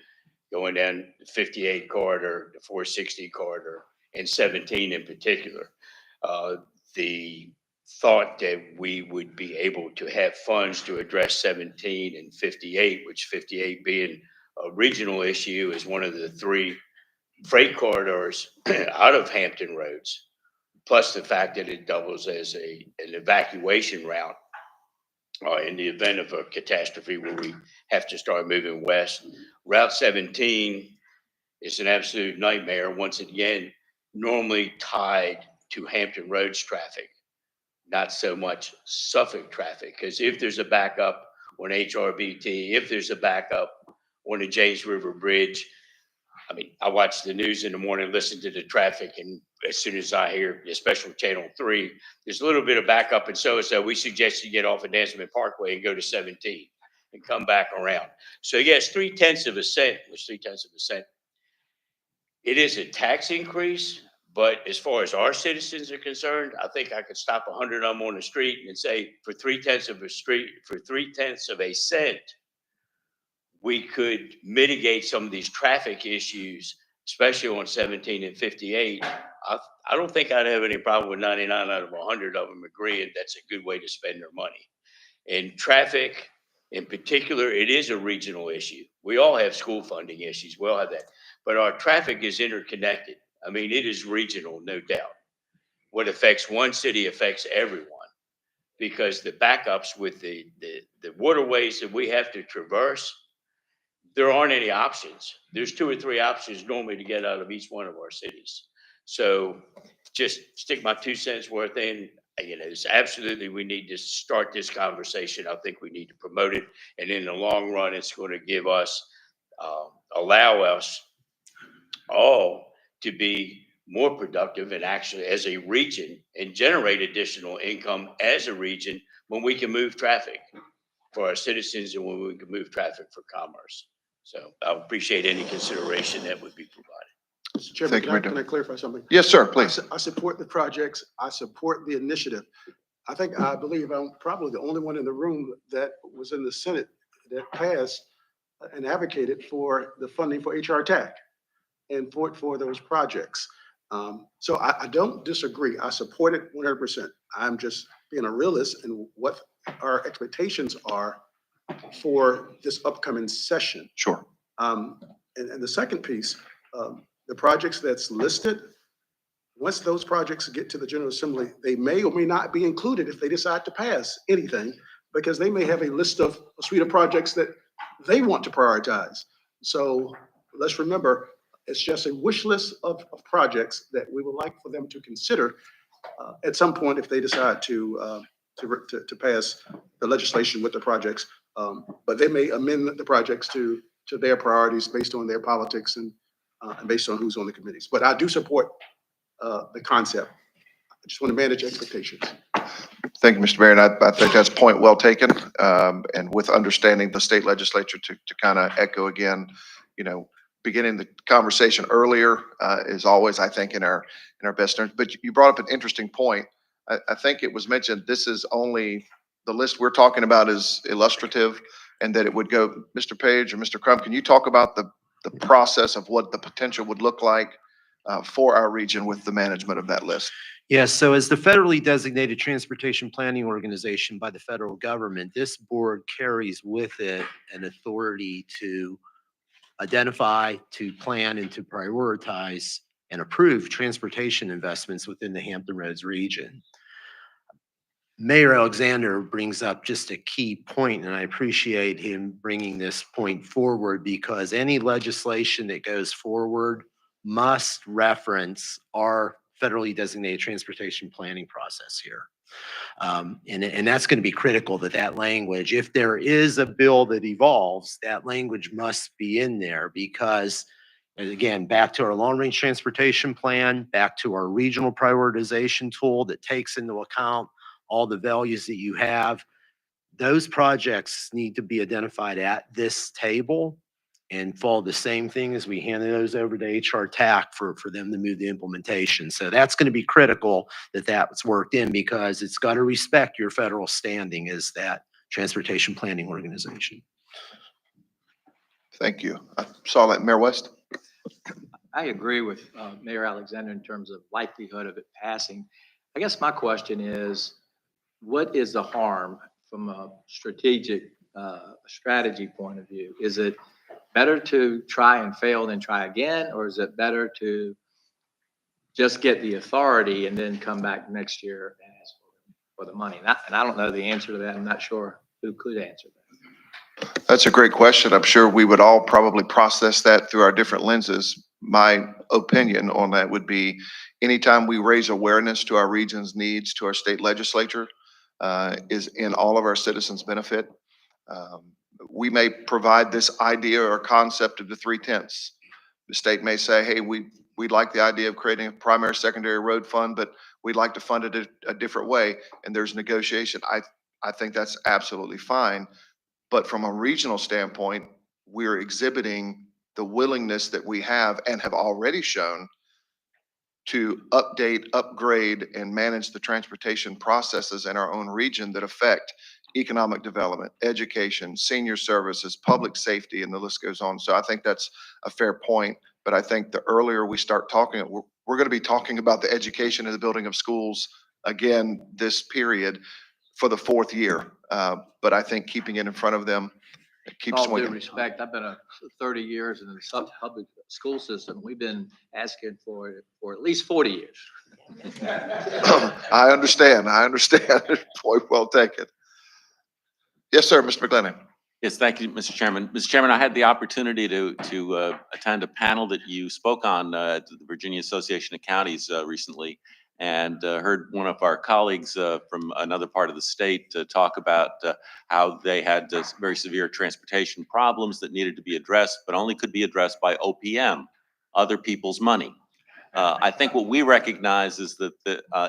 going down the 58 corridor, the 460 corridor, and 17 in particular. The thought that we would be able to have funds to address 17 and 58, which 58 being a regional issue, is one of the 3 freight corridors out of Hampton roads, plus the fact that it doubles as an evacuation route in the event of a catastrophe where we have to start moving west. Route 17 is an absolute nightmare, once again, normally tied to Hampton Roads traffic, not so much Suffolk traffic, because if there's a backup on HRBT, if there's a backup on the James River Bridge, I mean, I watch the news in the morning, listen to the traffic, and as soon as I hear, especially Channel 3, there's a little bit of backup, and so we suggest you get off of Nansemond Parkway and go to 17 and come back around. So yes, 0.3%, which 0.3%. It is a tax increase, but as far as our citizens are concerned, I think I could stop 100 of them on the street and say, for 0.3 of a cent, we could mitigate some of these traffic issues, especially on 17 and 58. I don't think I'd have any problem with 99 out of 100 of them agreeing that's a good way to spend their money. And traffic in particular, it is a regional issue. We all have school funding issues. We all have that. But our traffic is interconnected. I mean, it is regional, no doubt. What affects one city affects everyone, because the backups with the waterways that we have to traverse, there aren't any options. There's 2 or 3 options normally to get out of each one of our cities. So just stick my 2 cents worth in. You know, it's absolutely, we need to start this conversation. I think we need to promote it. And in the long run, it's going to give us, allow us all to be more productive and actually as a region and generate additional income as a region when we can move traffic for our citizens and when we can move traffic for commerce. So I appreciate any consideration that would be provided. Mr. Chairman, Thank you, can I clarify something? Yes, sir, please. I support the projects. I support the initiative. I believe I'm probably the only one in the room that was in the Senate that passed and advocated for the funding for HRTPO and for those projects. So I don't disagree. I support it 100%. I'm just being a realist in what our expectations are for this upcoming session. Sure. And the second piece, the projects that's listed, once those projects get to the General Assembly, they may or may not be included if they decide to pass anything, because they may have a suite of projects that they want to prioritize. So let's remember, it's just a wish list of projects that we would like for them to consider at some point if they decide to pass the legislation with the projects. But they may amend the projects to their priorities based on their politics and based on who's on the committees. But I do support the concept. I just want to manage expectations. Thank you, Mr. Mayor. And I think that's a point well taken. And with understanding the state legislature to kind of echo again, you know, beginning the conversation earlier is always, I think, in our best interest. But you brought up an interesting point. I think it was mentioned, this is only, the list we're talking about is illustrative. and that it would go, Mr. Page or Mr. Crum, can you talk about the process of what the potential would look like for our region with the management of that list? Yes, so as the federally designated transportation planning organization by the federal government, this board carries with it an authority to identify, to plan, and to prioritize and approve transportation investments within the Hampton Roads region. Mayor Alexander brings up just a key point, and I appreciate him bringing this point forward, because any legislation that goes forward must reference our federally designated transportation planning process here. And that's going to be critical, that language, if there is a bill that evolves, that language must be in there, because again, back to our long-range transportation plan, back to our regional prioritization tool that takes into account all the values that you have, those projects need to be identified at this table and follow the same thing as we handed those over to HRTPO for them to move the implementation. So that's going to be critical that that's worked in, because it's got to respect your federal standing as that transportation planning organization. Thank you. I saw that. Mayor West? I agree with Mayor Alexander in terms of likelihood of it passing. I guess my question is, what is the harm from a strategic strategy point of view? Is it better to try and fail than try again, or is it better to just get the authority and then come back next year and ask for the money? And I don't know the answer to that. I'm not sure who could answer that. That's a great question. I'm sure we would all probably process that through our different lenses. My opinion on that would be, anytime we raise awareness to our region's needs, to our state legislature, is in all of our citizens' benefit. We may provide this idea or concept of the 3/10. The state may say, hey, we'd like the idea of creating a primary secondary road fund, but we'd like to fund it a different way, and there's negotiation. I think that's absolutely fine. But from a regional standpoint, we're exhibiting the willingness that we have and have already shown to update, upgrade, and manage the transportation processes in our own region that affect economic development, education, senior services, public safety, and the list goes on. So I think that's a fair point. But I think the earlier we start talking, we're going to be talking about the education and the building of schools again this period for the 4th year. But I think keeping it in front of them, it keeps All due swinging. respect, I've been 30 years in the public school system. We've been asking for it for at least 40 years. I understand. Point well taken. Yes, sir, Mr. McGlennon. Yes, thank you, Mr. Chairman. Mr. Chairman, I had the opportunity to attend a panel that you spoke on at the Virginia Association of Counties recently, and heard one of our colleagues from another part of the state talk about how they had very severe transportation problems that needed to be addressed, but only could be addressed by OPM, other people's money. I think what we recognize is that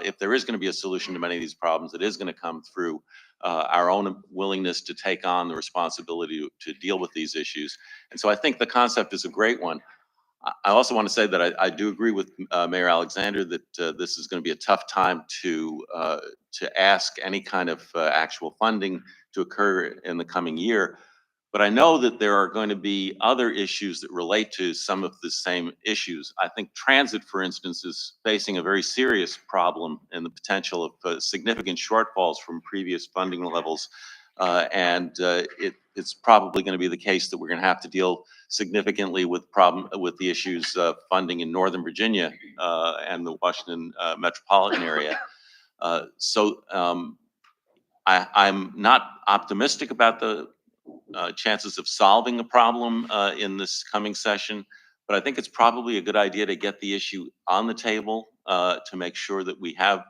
if there is going to be a solution to many of these problems, it is going to come through our own willingness to take on the responsibility to deal with these issues. And so I think the concept is a great one. I also want to say that I do agree with Mayor Alexander that this is going to be a tough time to ask any kind of actual funding to occur in the coming year. But I know that there are going to be other issues that relate to some of the same issues. I think transit, for instance, is facing a very serious problem in the potential of significant shortfalls from previous funding levels. It's probably going to be the case that we're going to have to deal significantly with the issues of funding in Northern Virginia and the Washington metropolitan area. I'm not optimistic about the chances of solving the problem in this coming session, but I think it's probably a good idea to get the issue on the table to make sure that we have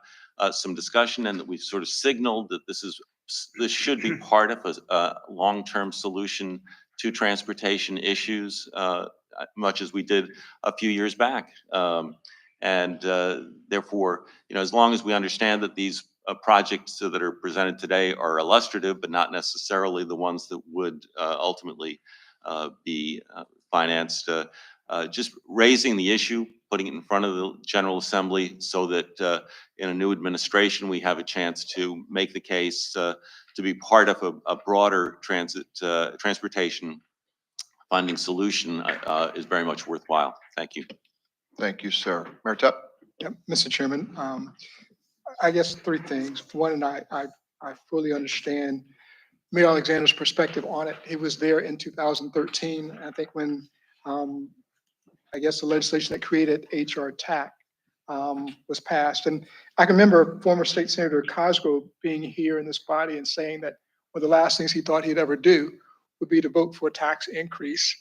some discussion, and that we've sort of signaled that this should be part of a long-term solution to transportation issues, much as we did a few years back. Therefore, as long as we understand that these projects that are presented today are illustrative, but not necessarily the ones that would ultimately be financed, just raising the issue, putting it in front of the General Assembly so that in a new administration, we have a chance to make the case to be part of a broader transportation funding solution is very much worthwhile. Thank you. Thank you, sir. Mayor Tuck? Yep, Mr. Chairman, I guess three things. One, and I fully understand Mayor Alexander's perspective on it. He was there in 2013, I think, when I guess the legislation that created HRTPO was passed. And I can remember former State Senator Cosgrove being here in this body and saying that one of the last things he thought he'd ever do would be to vote for a tax increase.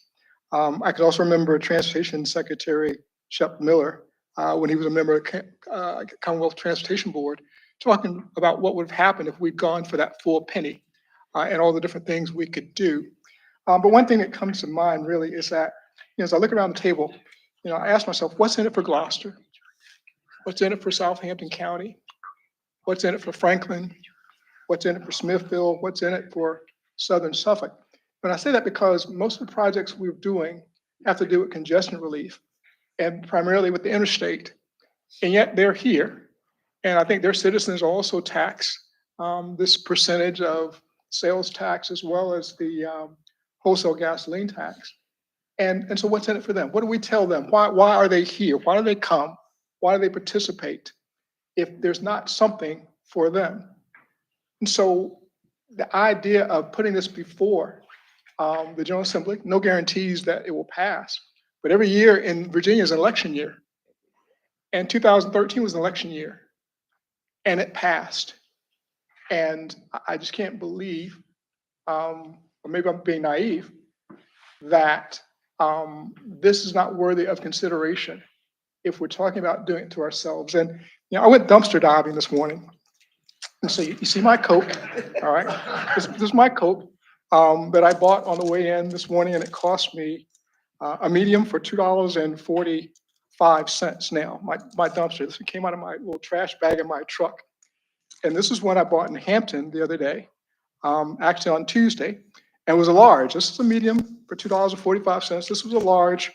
I could also remember Transportation Secretary Shep Miller, when he was a member of Commonwealth Transportation Board, talking about what would have happened if we'd gone for that full penny and all the different things we could do. But one thing that comes to mind really is that, as I look around the table, I ask myself, what's in it for Gloucester? What's in it for Southampton County? What's in it for Franklin? What's in it for Smithfield? What's in it for Southern Suffolk? And I say that because most of the projects we're doing have to do with congestion relief and primarily with the interstate. And yet they're here. And I think their citizens also tax this percentage of sales tax as well as the wholesale gasoline tax. And so what's in it for them? What do we tell them? Why are they here? Why do they come? Why do they participate if there's not something for them? And so the idea of putting this before the General Assembly, no guarantees that it will pass, but every year in Virginia is an election year. And 2013 was an election year and it passed. And I just can't believe, or maybe I'm being naive, that this is not worthy of consideration if we're talking about doing it to ourselves. And I went dumpster diving this morning. And so you see my Coke, all right? This is my Coke that I bought on the way in this morning, and it cost me a medium for $2.45 now, my dumpster. This came out of my little trash bag in my truck. And this is what I bought in Hampton the other day, actually on Tuesday, and it was a large. This is a medium for $2.45. This was a large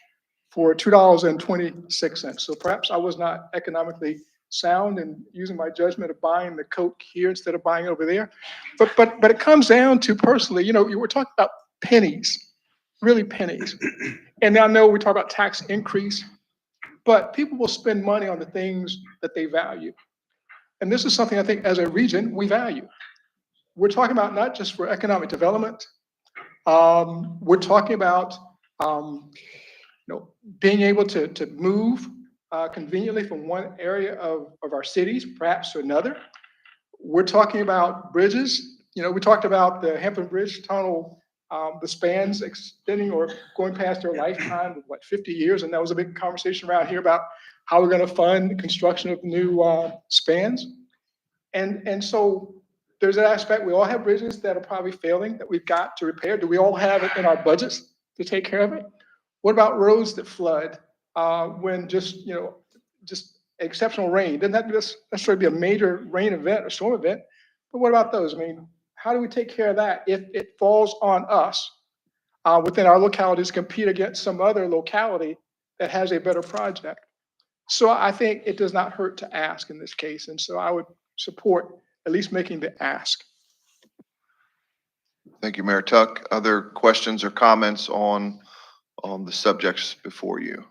for $2.26. So perhaps I was not economically sound in using my judgment of buying the Coke here instead of buying it over there. But it comes down to personally, you were talking about pennies, really pennies. And I know we talk about tax increase, but people will spend money on the things that they value. And this is something I think as a region we value. We're talking about not just for economic development. We're talking about being able to move conveniently from one area of our cities, perhaps to another. We're talking about bridges. We talked about the Hampton Bridge Tunnel, the spans extending or going past their lifetime of 50 years. And that was a big conversation around here about how we're going to fund the construction of new spans. And so there's that aspect. We all have bridges that are probably failing that we've got to repair. Do we all have it in our budgets to take care of it? What about roads that flood when just exceptional rain? Doesn't have to necessarily be a major rain event or storm event, but what about those? I mean, how do we take care of that if it falls on us within our locality to compete against some other locality that has a better project? So I think it does not hurt to ask in this case. And so I would support at least making the ask. Thank you, Mayor Tuck. Other questions or comments on the subjects before you?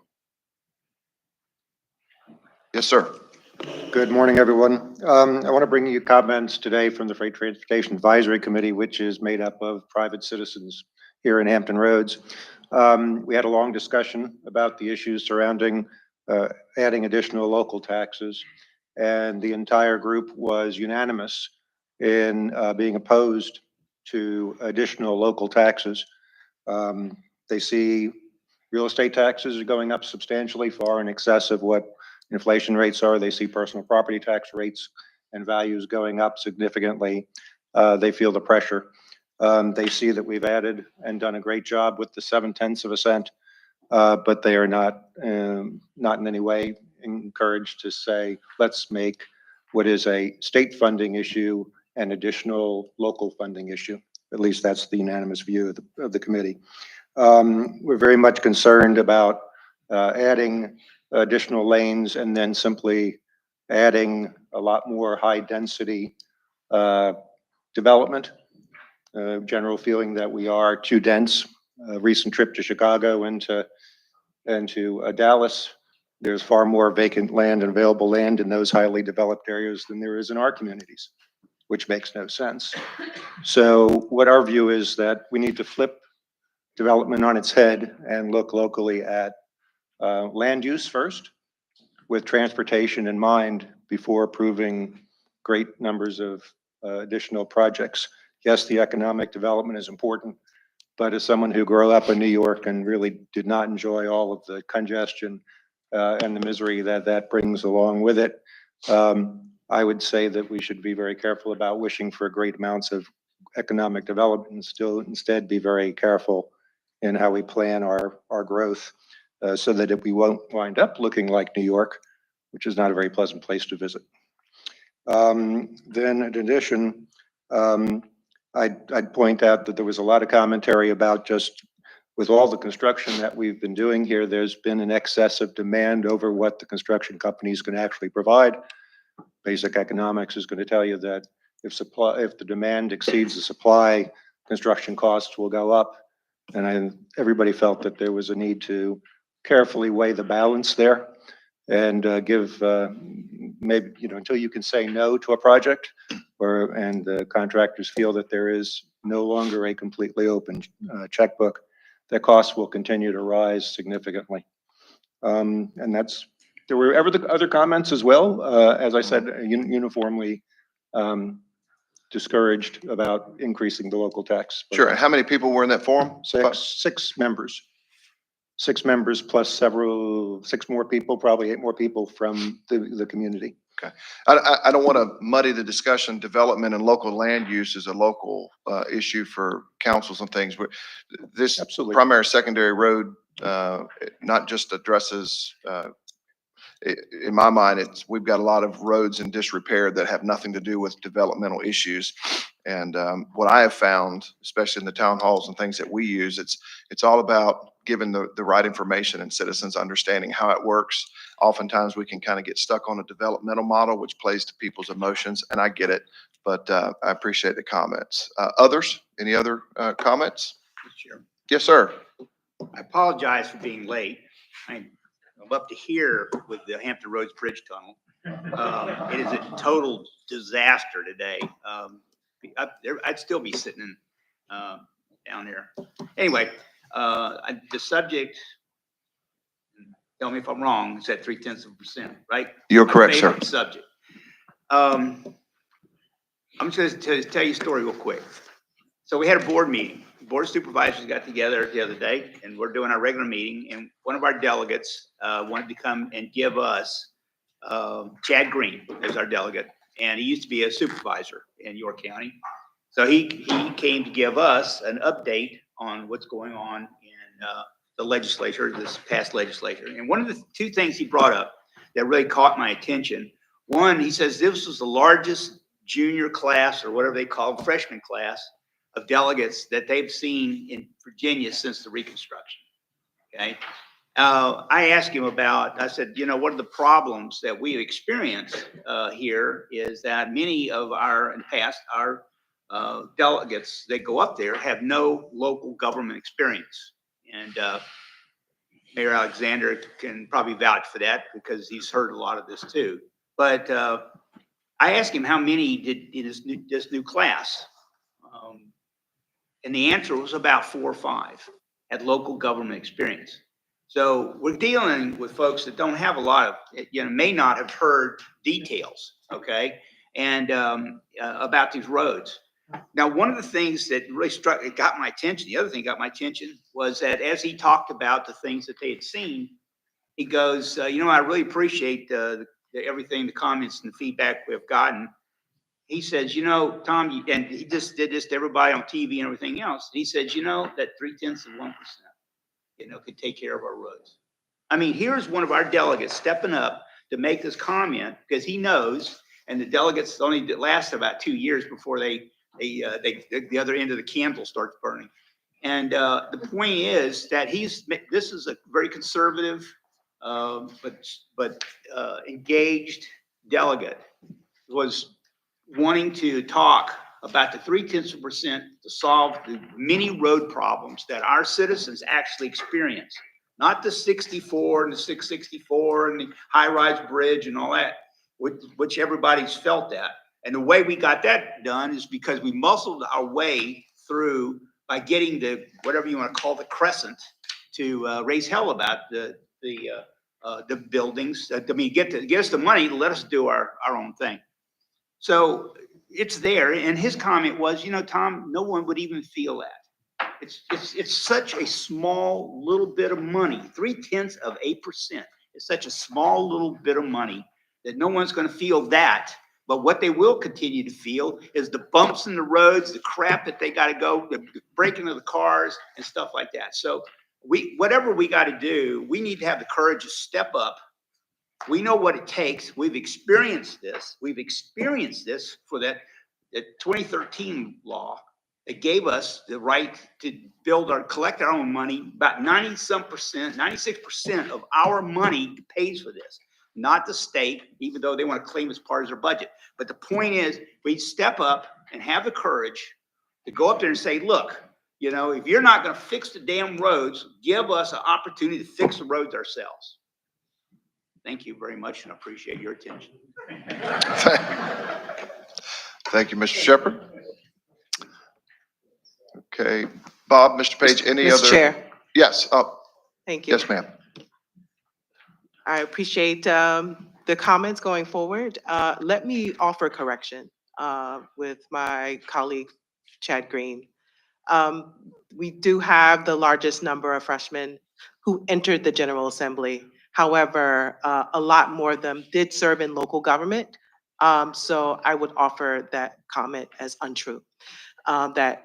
Yes, sir. Good morning, everyone. I want to bring you comments today from the Freight Transportation Advisory Committee, which is made up of private citizens here in Hampton Roads. We had a long discussion about the issues surrounding adding additional local taxes, and the entire group was unanimous in being opposed to additional local taxes. They see real estate taxes are going up substantially, far in excess of what inflation rates are. They see personal property tax rates and values going up significantly. They feel the pressure. They see that we've added and done a great job with the 0.7 cents, but they are not in any way encouraged to say, let's make what is a state funding issue an additional local funding issue. At least that's the unanimous view of the committee. We're very much concerned about adding additional lanes and then simply adding a lot more high density development general feeling that we are too dense. A recent trip to Chicago and to Dallas, there's far more vacant land and available land in those highly developed areas than there is in our communities, which makes no sense. So what our view is that we need to flip development on its head and look locally at land use first, with transportation in mind before approving great numbers of additional projects. Yes, the economic development is important, but as someone who grew up in New York and really did not enjoy all of the congestion and the misery that that brings along with it, I would say that we should be very careful about wishing for great amounts of economic development and still instead be very careful in how we plan our growth so that we won't wind up looking like New York, which is not a very pleasant place to visit. Then in addition, I'd point out that there was a lot of commentary about just with all the construction that we've been doing here, there's been an excess of demand over what the construction companies can actually provide. Basic economics is going to tell you that if the demand exceeds the supply, construction costs will go up. And everybody felt that there was a need to carefully weigh the balance there and give maybe, until you can say no to a project and the contractors feel that there is no longer a completely open checkbook, the costs will continue to rise significantly. And there were other comments as well, as I said, uniformly discouraged about increasing the local tax. Sure. And how many people were in that forum? Six members. 6 members plus six more people, probably 8 more people from the community. Okay. I don't want to muddy the discussion. Development and local land use is a local issue for councils and things. But this Absolutely. primary, secondary road not just addresses, in my mind, we've got a lot of roads in disrepair that have nothing to do with developmental issues. And what I have found, especially in the town halls and things that we use, it's all about giving the right information and citizens understanding how it works. Oftentimes we can kind of get stuck on a developmental model, which plays to people's emotions, and I get it, but I appreciate the comments. Others, any other comments? Chair. Yes, sir. I apologize for being late. I'm up to here with the Hampton Roads Bridge Tunnel. It is a total disaster today. I'd still be sitting down there. Anyway, the subject, tell me if I'm wrong, is at 0.3%, right? You're correct, sir. Favorite subject. I'm just going to tell you a story real quick. So we had a board meeting. The board of supervisors got together the other day, and we're doing our regular meeting. And one of our delegates wanted to come and give us Chad Green as our delegate, and he used to be a supervisor in York County. So he came to give us an update on what's going on in the legislature, this past legislature. And one of the 2 things he brought up that really caught my attention. One, he says this was the largest junior class, or whatever they call them, freshman class, of delegates that they've seen in Virginia since the Reconstruction. Okay. I asked him about, I said, what are the problems that we experience here is that many of our delegates that go up there have no local government experience. And Mayor Alexander can probably vouch for that because he's heard a lot of this too. But I asked him how many did in this new class. And the answer was about 4 or 5 had local government experience. So we're dealing with folks that don't have a lot of, may not have heard details, okay, and about these roads. Now, one of the things that really got my attention, the other thing that got my attention was that as he talked about the things that they had seen, he goes, I really appreciate everything, the comments and the feedback we have gotten. He says, Tom, and he just did this to everybody on TV and everything else. He says, that 0.3%, could take care of our roads. I mean, here's one of our delegates stepping up to make this comment because he knows, and the delegates only last about 2 years before the other end of the candle starts burning. And the point is that this is a very conservative, but engaged delegate, was wanting to talk about the 0.3% to solve the many road problems that our citizens actually experience. Not the 64 and the 664 and the high-rise bridge and all that, which everybody's felt that. And the way we got that done is because we muscled our way through by getting the, whatever you want to call the crescent, to raise hell about the buildings. I mean, get us the money to let us do our own thing. So it's there. And his comment was, you know, Tom, no one would even feel that. It's such a small little bit of money. 0.3%. It's such a small little bit of money that no one's going to feel that. But what they will continue to feel is the bumps in the roads, the crap that they got to go, the breaking of the cars and stuff like that. So whatever we got to do, we need to have the courage to step up. We know what it takes. We've experienced this. We've experienced this for that 2013 law. It gave us the right to collect our own money. About 96% of our money pays for this. Not the state, even though they want to claim as part of their budget. But the point is, we step up and have the courage to go up there and say, look, you know, if you're not going to fix the damn roads, give us an opportunity to fix the roads ourselves. Thank you very much, and I appreciate your attention. Thank you, Mr. Shepherd. Okay, Bob, Mr. Page, any other? Mr. Chair. Yes, Thank you. yes, ma'am. I appreciate the comments going forward. Let me offer correction with my colleague, Chad Green. We do have the largest number of freshmen who entered the General Assembly. However, a lot more of them did serve in local government. So I would offer that comment as untrue. And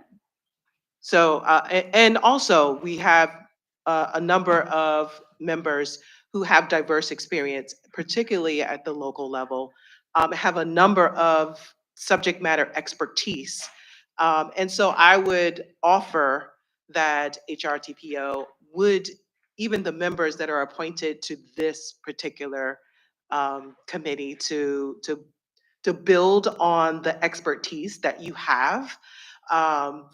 also we have a number of members who have diverse experience, particularly at the local level, have a number of subject matter expertise. And so I would offer that HRTPO would, even the members that are appointed to this particular committee, to build on the expertise that you have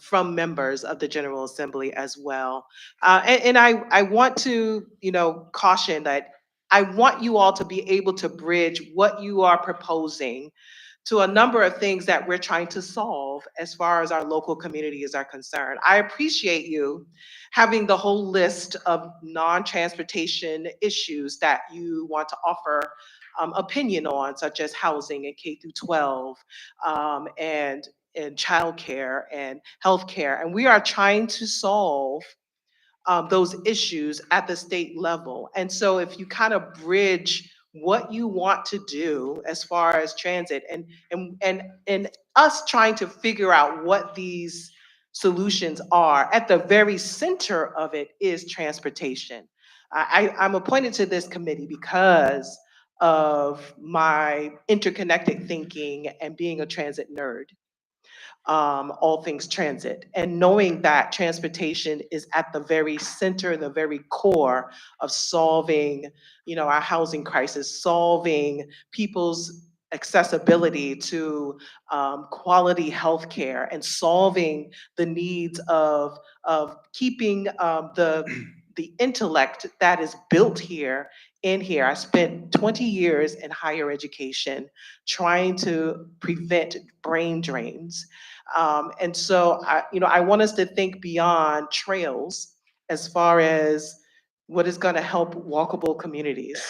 from members of the General Assembly as well. And I want to, you know, caution that I want you all to be able to bridge what you are proposing to a number of things that we're trying to solve as far as our local communities are concerned. I appreciate you having the whole list of non-transportation issues that you want to offer opinion on, such as housing and K through 12, and childcare and healthcare. And we are trying to solve those issues at the state level. And so if you kind of bridge what you want to do as far as transit and us trying to figure out what these solutions are, at the very center of it is transportation. I'm appointed to this committee because of my interconnected thinking and being a transit nerd. All things transit, and knowing that transportation is at the very center, the very core of solving, you know, our housing crisis, solving people's accessibility to quality healthcare, and solving the needs of keeping the intellect that is built here in here. I spent 20 years in higher education trying to prevent brain drains. And so I want us to think beyond trails as far as what is going to help walkable communities.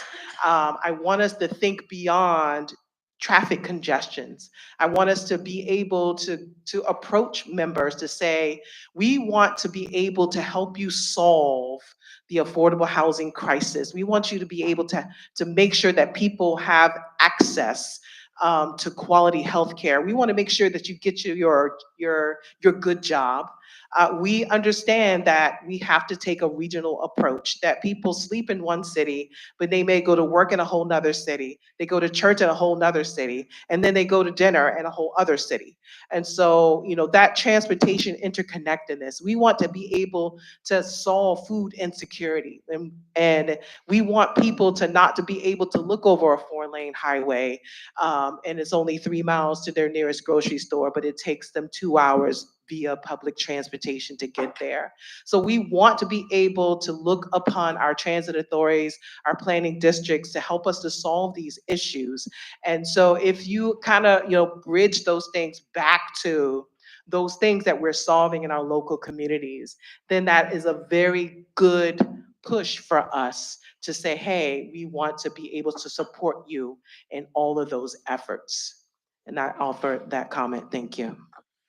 I want us to think beyond traffic congestions. I want us to be able to approach members to say, we want to be able to help you solve the affordable housing crisis. We want you to be able to make sure that people have access to quality healthcare. We want to make sure that you get your good job. We understand that we have to take a regional approach, that people sleep in one city, but they may go to work in a whole nother city. They go to church in a whole nother city, and then they go to dinner in a whole other city. And so, that transportation interconnectedness, we want to be able to solve food insecurity. And we want people to not to be able to look over a 4-lane highway And it's only 3 miles to their nearest grocery store, but it takes them 2 hours via public transportation to get there. So we want to be able to look upon our transit authorities, our planning districts to help us to solve these issues. And so if you kind of, bridge those things back to those things that we're solving in our local communities, then that is a very good push for us to say, hey, we want to be able to support you in all of those efforts. And I offer that comment. Thank you.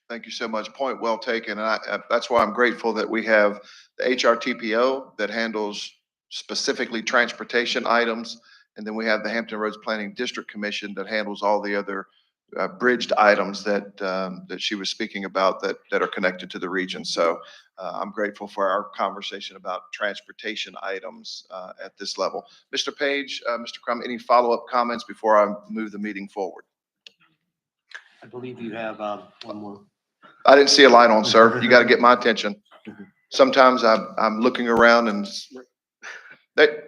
Thank you so much. Point well taken. And that's why I'm grateful that we have the HRTPO that handles specifically transportation items. And then we have the Hampton Roads Planning District Commission that handles all the other bridged items that she was speaking about that are connected to the region. So I'm grateful for our conversation about transportation items at this level. Mr. Page, Mr. Crum, any follow-up comments before I move the meeting forward? I believe you have one more. I didn't see a light on, sir. You got to get my attention. Sometimes I'm looking around and,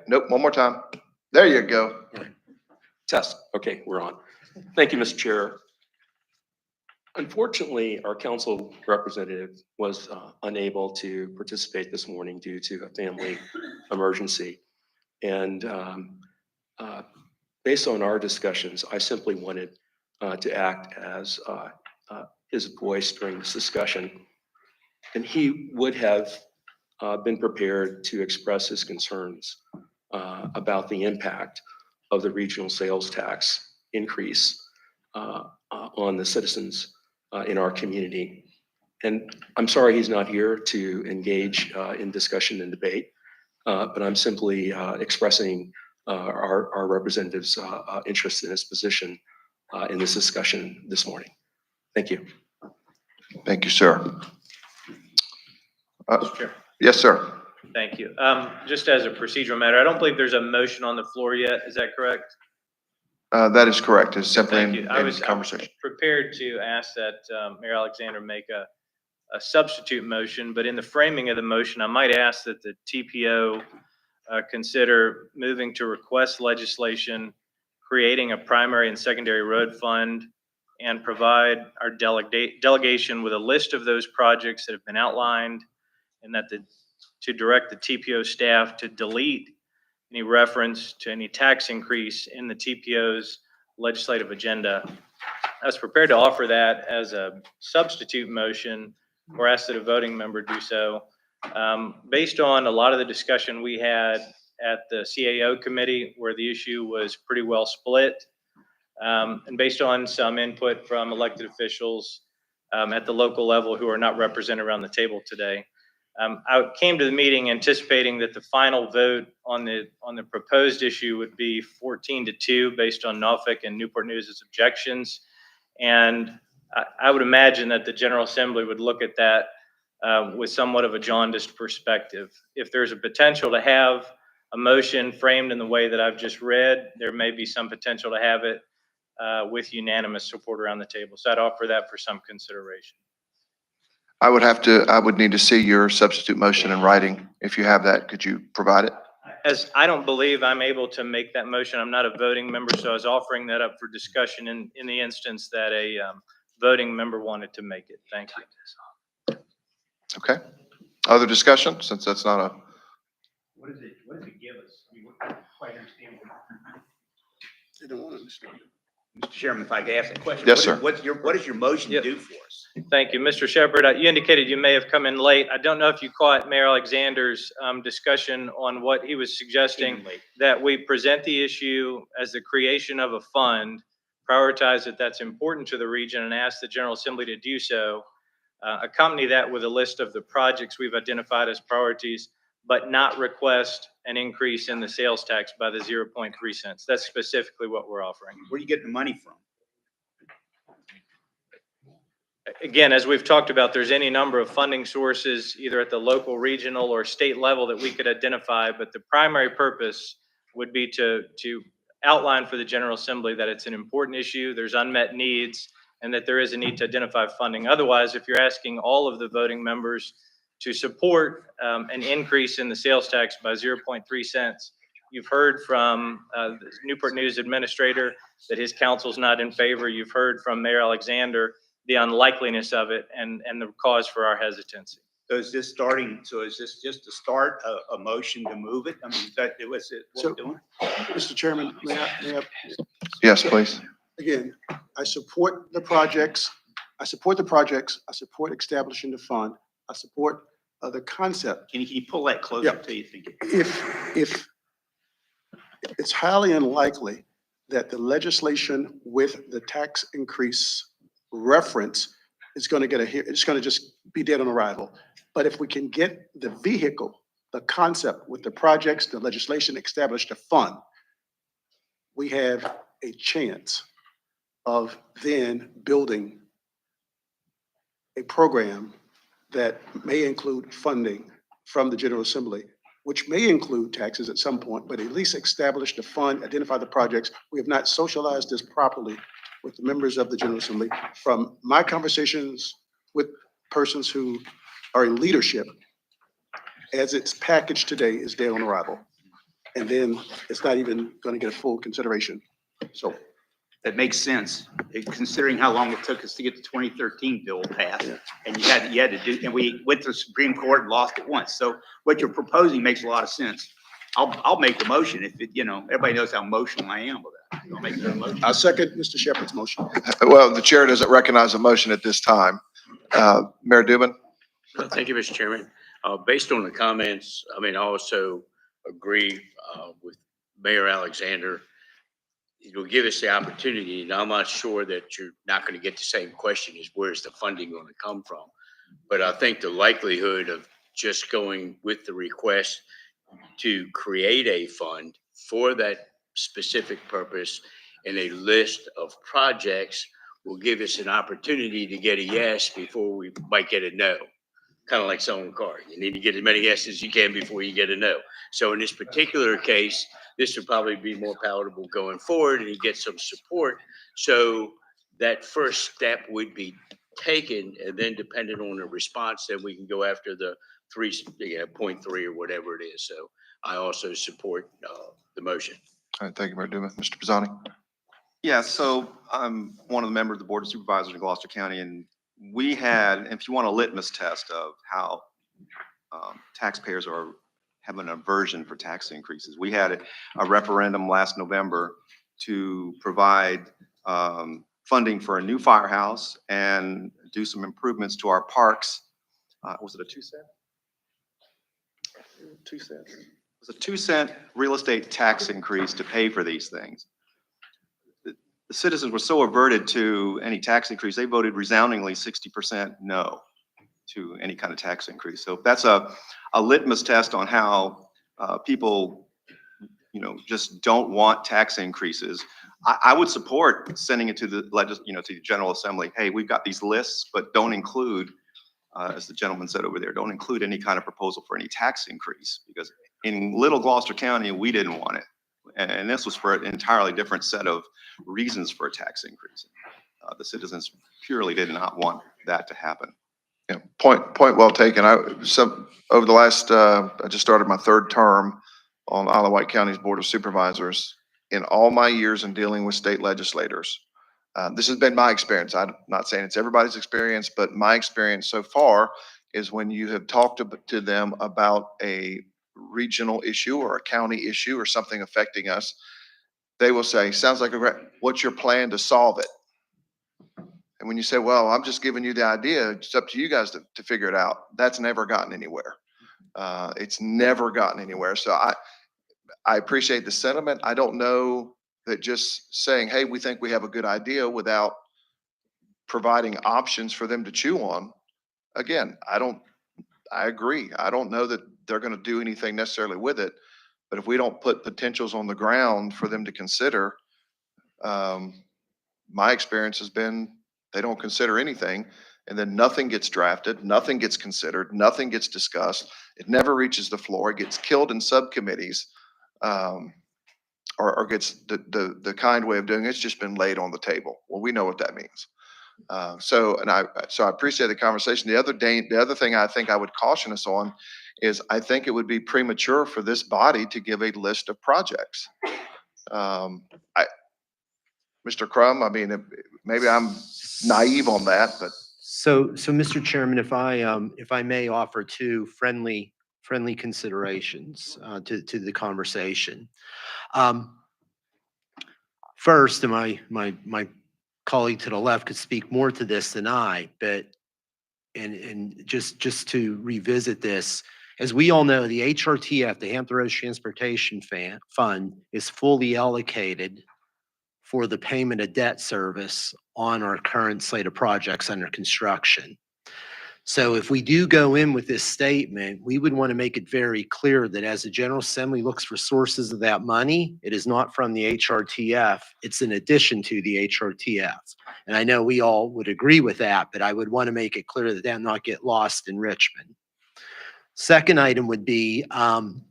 nope, one more time. There you go. Test. Okay, we're on. Thank you, Mr. Chair. Unfortunately, our council representative was unable to participate this morning due to a family emergency. And based on our discussions, I simply wanted to act as his voice during this discussion. And he would have been prepared to express his concerns about the impact of the regional sales tax increase on the citizens in our community. And I'm sorry he's not here to engage in discussion and debate, but I'm simply expressing our representative's interest in his position in this discussion this morning. Thank you. Thank you, sir. Mr. Chair. Yes, sir. Thank you. Just as a procedural matter, I don't believe there's a motion on the floor yet. Is that correct? That is correct. It's simply Thank you. I was conversation. prepared to ask that Mayor Alexander make a substitute motion, but in the framing of the motion, I might ask that the TPO consider moving to request legislation, creating a primary and secondary road fund, and provide our delegation with a list of those projects that have been outlined, and that to direct the TPO staff to delete any reference to any tax increase in the TPO's legislative agenda. I was prepared to offer that as a substitute motion or ask that a voting member do so. Based on a lot of the discussion we had at the CAO committee where the issue was pretty well split, and based on some input from elected officials at the local level who are not represented around the table today, I came to the meeting anticipating that the final vote on the proposed issue would be 14-2 based on Norfolk and Newport News' objections. And I would imagine that the General Assembly would look at that with somewhat of a jaundiced perspective. If there's a potential to have a motion framed in the way that I've just read, there may be some potential to have it with unanimous support around the table. So I'd offer that for some consideration. I would need to see your substitute motion in writing. If you have that, could you provide it? As I don't believe I'm able to make that motion, I'm not a voting member, so I was offering that up for discussion in the instance that a voting member wanted to make it. Thank you. Okay. Other discussion, since that's not a. What does it give us? I mean, I don't quite understand. They don't want to understand. Mr. Chairman, if I could ask a question. Yes, sir. What does your motion do for us? Thank you, Mr. Shepherd. You indicated you may have come in late. I don't know if you caught Mayor Alexander's discussion on what he was suggesting, that we present the issue as the creation of a fund, prioritize that that's important to the region, and ask the General Assembly to do so. Accompany that with a list of the projects we've identified as priorities, but not request an increase in the sales tax by the 0.3 cents. That's specifically what we're offering. Where are you getting the money from? Again, as we've talked about, there's any number of funding sources, either at the local, regional, or state level that we could identify, but the primary purpose would be to outline for the General Assembly that it's an important issue, there's unmet needs, and that there is a need to identify funding. Otherwise, if you're asking all of the voting members to support an increase in the sales tax by 0.3 cents, You've heard from the Newport News administrator that his council's not in favor. You've heard from Mayor Alexander the unlikeliness of it and the cause for our hesitancy. So is this just to start a motion to move it? I mean, is that, was it what we're doing? Mr. Chairman, may I Yes, please. again, I support the projects. I support the projects. I support establishing the fund. I support the concept. Can you pull that closer Yeah. to you think? If it's highly unlikely that the legislation with the tax increase reference is going to get it's going to just be dead on arrival. But if we can get the vehicle, the concept with the projects, the legislation established a fund, we have a chance of then building a program that may include funding from the General Assembly, which may include taxes at some point, but at least establish the fund, identify the projects. We have not socialized this properly with the members of the General Assembly. From my conversations with persons who are in leadership, as it's packaged today is dead on arrival. And then it's not even going to get a full consideration. So That makes sense, considering how long it took us to get the 2013 bill passed. Yeah. And you had to do, and we went to the Supreme Court and lost it once. So what you're proposing makes a lot of sense. I'll make the motion if it, everybody knows how emotional I am with that. I'll make the motion. I second Mr. Shepherd's motion. Well, the chair doesn't recognize a motion at this time. Mayor Dubin? Thank you, Mr. Chairman. Based on the comments, I also agree with Mayor Alexander. It'll give us the opportunity, and I'm not sure that you're not going to get the same question as where's the funding going to come from. But I think the likelihood of just going with the request to create a fund for that specific purpose and a list of projects will give us an opportunity to get a yes before we might get a no. Kind of like selling a car. You need to get as many yeses as you can before you get a no. So in this particular case, this would probably be more palatable going forward and you get some support. So that first step would be taken, and then depending on the response, then we can go after the 0.3 or whatever it is. So I also support the motion. All right, thank you, Mayor Dubin. Mr. Pisani? Yeah, so I'm one of the members of the Board of Supervisors in Gloucester County, and we had, if you want a litmus test of how taxpayers have an aversion for tax increases, we had a referendum last November to provide funding for a new firehouse and do some improvements to our parks. Was it a 2 cent? 2 cents. It was a 2 cent real estate tax increase to pay for these things. The citizens were so averted to any tax increase, they voted resoundingly 60% no to any kind of tax increase. So that's a litmus test on how people, just don't want tax increases. I would support sending it to the to the General Assembly. Hey, we've got these lists, but don't include, as the gentleman said over there, don't include any kind of proposal for any tax increase, because in Little Gloucester County, we didn't want it. And this was for an entirely different set of reasons for a tax increase. The citizens purely did not want that to happen. Yeah, point well taken. Over the last, I just started my third term on Isle of Wight County's Board of Supervisors. In all my years in dealing with state legislators, this has been my experience. I'm not saying it's everybody's experience, but my experience so far is when you have talked to them about a regional issue or a county issue or something affecting us, they will say, sounds like a great, what's your plan to solve it? And when you say, well, I'm just giving you the idea, it's up to you guys to figure it out. That's never gotten anywhere. It's never gotten anywhere. So I appreciate the sentiment. I don't know that just saying, hey, we think we have a good idea without providing options for them to chew on. Again, I agree. I don't know that they're going to do anything necessarily with it, but if we don't put potentials on the ground for them to consider, my experience has been they don't consider anything, and then nothing gets drafted, nothing gets considered, nothing gets discussed. It never reaches the floor. It gets killed in subcommittees, or gets the kind way of doing it's just been laid on the table. Well, we know what that means. So I appreciate the conversation. The other thing I think I would caution us on is I think it would be premature for this body to give a list of projects. I, Mr. Crum, I mean, maybe I'm naive on that, but So, Mr. Chairman, if I may offer two friendly considerations to the conversation. First, and my colleague to the left could speak more to this than I, but and just to revisit this, as we all know, the HRTF, the Hampton Roads Transportation Fund, is fully allocated for the payment of debt service on our current slate of projects under construction. So if we do go in with this statement, we would want to make it very clear that as the General Assembly looks for sources of that money, it is not from the HRTF, it's in addition to the HRTF. And I know we all would agree with that, but I would want to make it clear that that not get lost in Richmond. Second item would be, and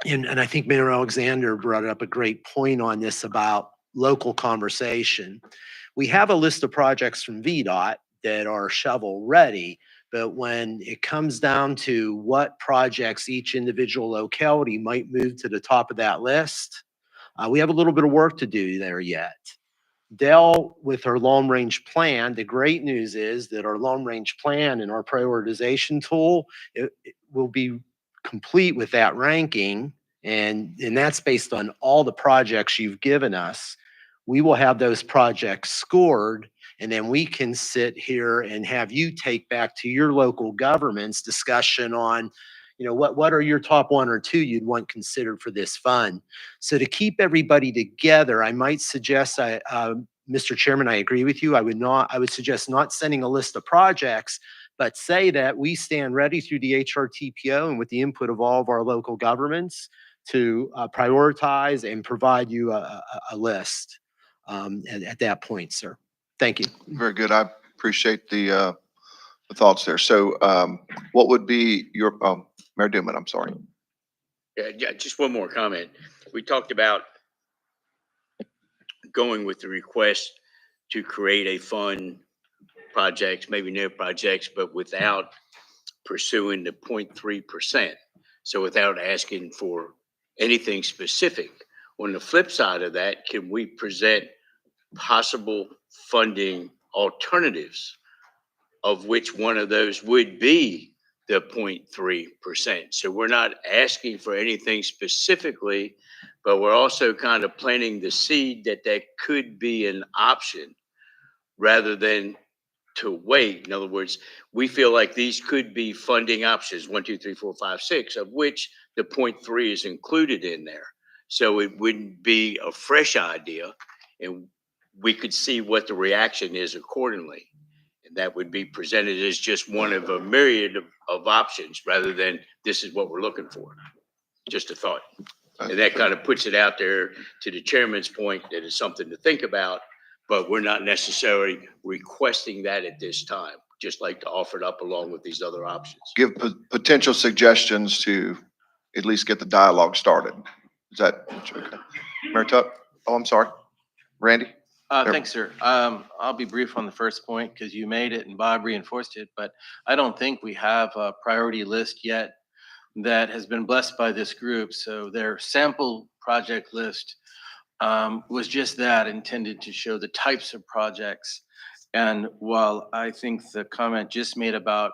I think Mayor Alexander brought up a great point on this about local conversation. We have a list of projects from VDOT that are shovel ready, but when it comes down to what projects each individual locality might move to the top of that list, we have a little bit of work to do there yet. Dell, with her long range plan, the great news is that our long range plan and our prioritization tool, it will be complete with that ranking. And that's based on all the projects you've given us. We will have those projects scored, and then we can sit here and have you take back to your local governments discussion on, you know, what are your top one or two you'd want considered for this fund. So to keep everybody together, I might suggest, Mr. Chairman, I agree with you. I would suggest not sending a list of projects, but say that we stand ready through the HRTPO and with the input of all of our local governments to prioritize and provide you a list at that point, sir. Thank you. very good. I appreciate the thoughts there. So what would be your, Mayor Duman, I'm sorry. Yeah, just one more comment. We talked about going with the request to create a fund projects, maybe no projects, but without pursuing the 0.3%. So without asking for anything specific. On the flip side of that, can we present possible funding alternatives, of which one of those would be the 0.3%? So we're not asking for anything specifically, but we're also kind of planting the seed that that could be an option rather than to wait. In other words, we feel like these could be funding options, 1, 2, 3, 4, 5, 6, of which the 0.3 is included in there. So it wouldn't be a fresh idea, and we could see what the reaction is accordingly. And that would be presented as just one of a myriad of options rather than this is what we're looking for. Just a thought. And that kind of puts it out there to the chairman's point that it's something to think about, but we're not necessarily requesting that at this time. Just like to offer it up along with these other options. Give potential suggestions to at least get the dialogue started. Is that okay? Mayor Tuck? Oh, I'm sorry. Randy? Thanks, sir. I'll be brief on the first point because you made it and Bob reinforced it, but I don't think we have a priority list yet that has been blessed by this group. So their sample project list was just that, intended to show the types of projects. And while I think the comment just made about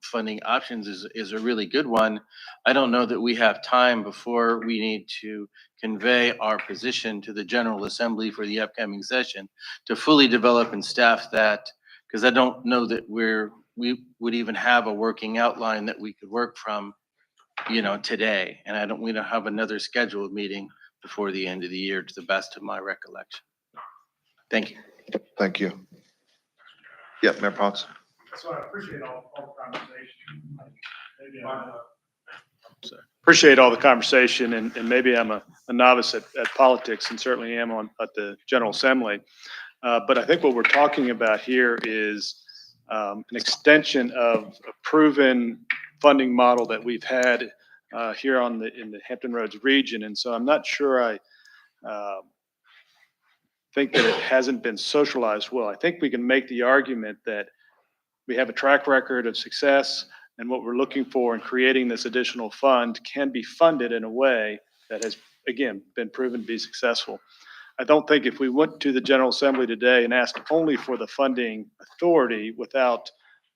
funding options is a really good one, I don't know that we have time before we need to convey our position to the General Assembly for the upcoming session to fully develop and staff that, because I don't know that we would even have a working outline that we could work from, you know, today. And we don't have another scheduled meeting before the end of the year, to the best of my recollection. Thank you. Thank you. Yeah, Mayor Potts. So I appreciate all the conversation. Appreciate all the conversation, and maybe I'm a novice at politics, and certainly am at the General Assembly. But I think what we're talking about here is an extension of a proven funding model that we've had here in the Hampton Roads region. And so I'm not sure I think that it hasn't been socialized well. I think we can make the argument that we have a track record of success And what we're looking for in creating this additional fund can be funded in a way that has, again, been proven to be successful. I don't think if we went to the General Assembly today and asked only for the funding authority without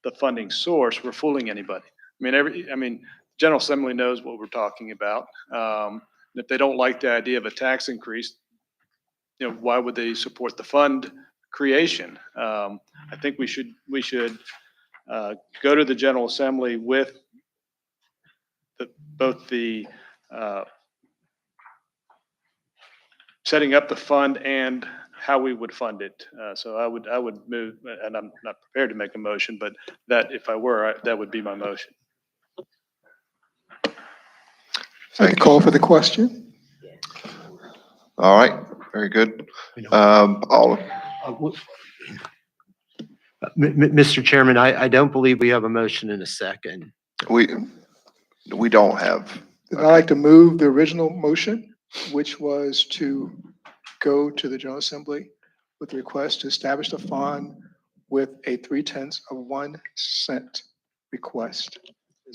the funding source, we're fooling anybody. I mean, General Assembly knows what we're talking about. If they don't like the idea of a tax increase, why would they support the fund creation? I think we should go to the General Assembly with both the setting up the fund and how we would fund it. So I would move, and I'm not prepared to make a motion, but that if I were, that would be my motion. I can call for the question. All right, very good. Mr. Chairman, I don't believe we have a motion in a second. We don't have. I'd like to move the original motion, which was to go to the General Assembly with a request to establish a fund with a 0.3 cent request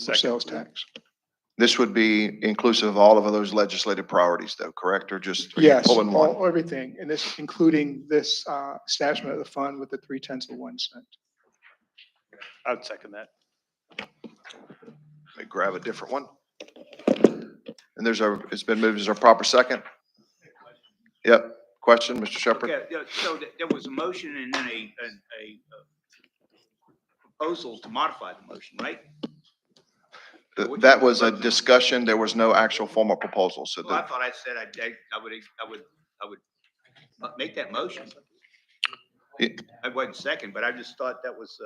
for sales tax. This would be inclusive of all of those legislative priorities though, correct? Or just are you Yes, pulling one? everything, and this including this establishment of the fund with the 0.3 cent. I would second that. Let me grab a different one. And it's been moved as our proper second. Yep. Question, Mr. Shepherd? Okay, yeah, so there was a motion and then a proposal to modify the motion, right? That was a discussion. There was no actual formal proposal. So Well, I thought I said I would make that motion. I wasn't second, but I just thought that was,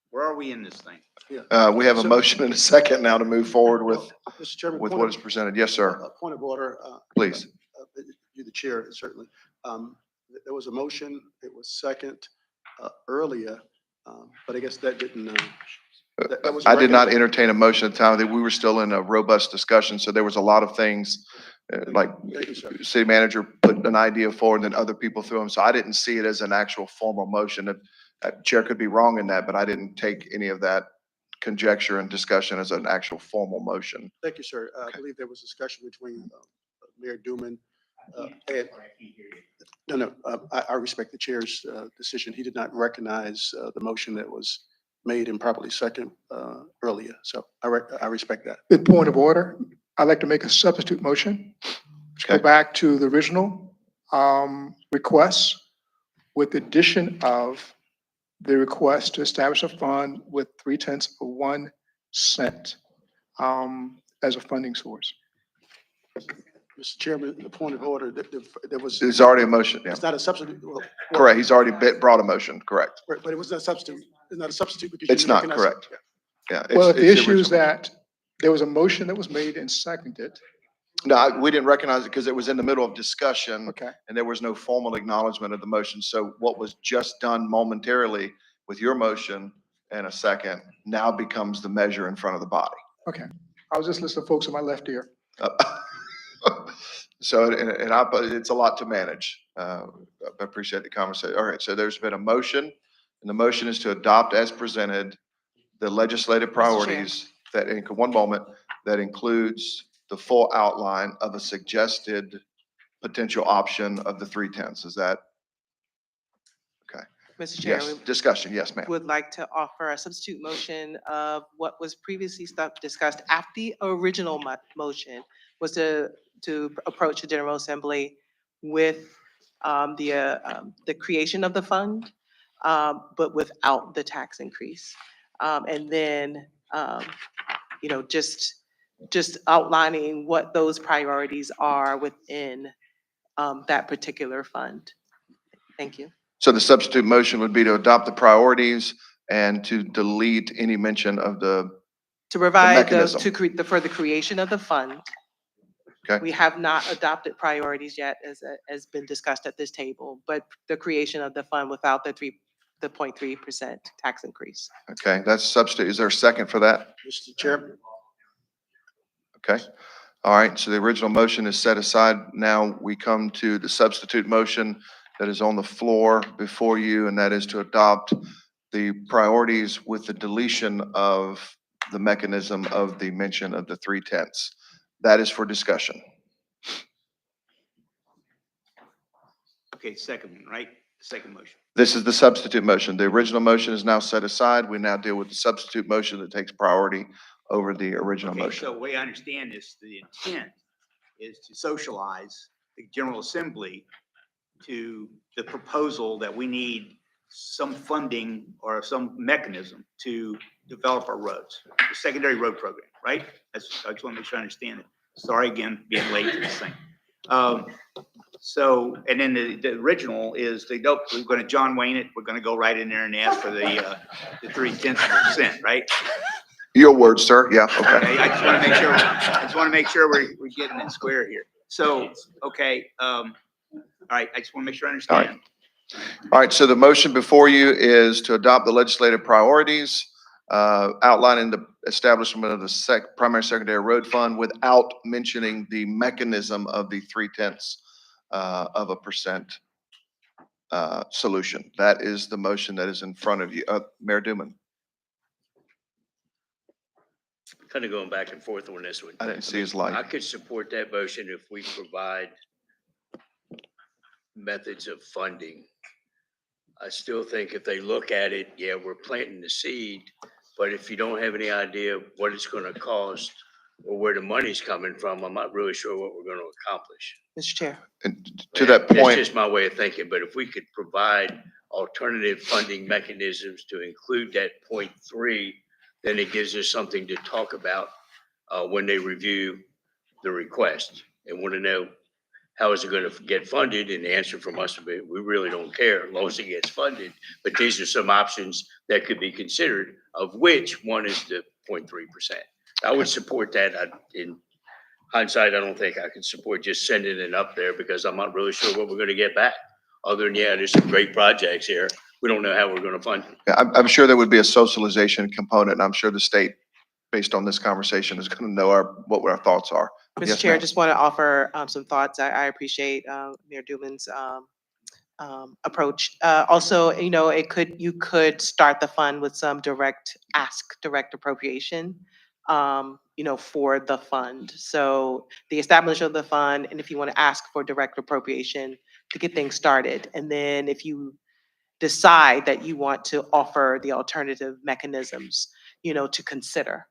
where are we in this thing? we have a motion and a second now to move forward with Mr. Chairman, what is presented. Yes, sir. Point of order. Please. You, the chair, certainly. There was a motion. It was second earlier, but I guess that didn't. That was I did not recommended. entertain a motion at the time. That we were still in a robust discussion. So there was a lot of things like Thank you, sir. city manager put an idea forward and then other people threw them. So I didn't see it as an actual formal motion. Chair could be wrong in that, but I didn't take any of that conjecture and discussion as an actual formal motion. Thank you, sir. I believe there was discussion between Mayor Duman and I respect the chair's decision. He did not recognize the motion that was made improperly second earlier. So I respect that. In point of order, I'd like to make a substitute motion to go Okay. back to the original request with the addition of the request to establish a fund with 0.3 cent as a funding source. Mr. Chairman, the point of order, there was. There's already a motion. Yeah. It's not a substitute. Correct. He's already brought a motion. Correct. Right, but it was not a substitute. It's not a substitute because. It's you not recognize it. correct. Yeah. Well, it's the issue is original. that there was a motion that was made and seconded. No, we didn't recognize it because it was in the middle of discussion Okay. and there was no formal acknowledgement of the motion. So what was just done momentarily with your motion and a second now becomes the measure in front of the body. Okay. I was just listening to folks in my left ear. So, it's a lot to manage. I appreciate the conversation. All right, so there's been a motion, and the motion is to adopt as presented the legislative priorities that, in one moment, that includes the full outline of a suggested potential option of the 0.3. Is that? Okay. Mr. Chair, Yes, discussion. Yes, ma'am. would like to offer a substitute motion of what was previously discussed after the original motion was to approach the General Assembly with the creation of the fund, but without the tax increase. And then, just outlining what those priorities are within that particular fund. Thank you. So the substitute motion would be to adopt the priorities and to delete any mention of the To provide mechanism. for the creation of the fund. Okay. We have not adopted priorities yet, as been discussed at this table, but the creation of the fund without the 0.3% tax increase. Okay, that's substitute. Is there a second for that? Mr. Chairman. Okay. All right, so the original motion is set aside. Now we come to the substitute motion that is on the floor before you, and that is to adopt the priorities with the deletion of the mechanism of the mention of the 3/10. That is for discussion. Okay, second one, right? Second motion. This is the substitute motion. The original motion is now set aside. We now deal with the substitute motion that takes priority over the original Okay, motion. so the way I understand this, the intent is to socialize the General Assembly to the proposal that we need some funding or some mechanism to develop our roads, the secondary road program, right? I just want to make sure I understand it. Sorry again, being late to this thing. So, and then the original is we're going to John Wayne it. We're going to go right in there and ask for the 0.3%, right? Your words, sir. Yeah, okay. Okay, I just want to make sure we're getting it square here. So, okay, all right, I just want to make sure I understand. All right, so the motion before you is to adopt the legislative priorities outlining the establishment of the primary secondary road fund without mentioning the mechanism of the 0.3% solution. That is the motion that is in front of you. Mayor Duman. Kind of going back and forth on this one. I didn't see his light. I could support that motion if we provide methods of funding. I still think if they look at it, yeah, we're planting the seed, but if you don't have any idea what it's going to cost or where the money's coming from, I'm not really sure what we're going to accomplish. Mr. Chair. And to that point. That's just my way of thinking, but if we could provide alternative funding mechanisms to include that 0.3, then it gives us something to talk about when they review the request and want to know how is it going to get funded? And the answer from us would be, we really don't care as long as it gets funded. But these are some options that could be considered, of which one is the 0.3%. I would support that. In hindsight, I don't think I could support just sending it up there because I'm not really sure what we're going to get back. Other than, yeah, there's some great projects here. We don't know how we're going to fund it. Yeah, I'm sure there would be a socialization component, and I'm sure the state, based on this conversation, is going to know what our thoughts are. Mr. Yes, Chair, ma'am. just want to offer some thoughts. I appreciate Mayor Duman's approach. Also, you could start the fund with some direct appropriation, for the fund. So the establishment of the fund, and if you want to ask for direct appropriation to get things started. And then if you decide that you want to offer the alternative mechanisms, to consider.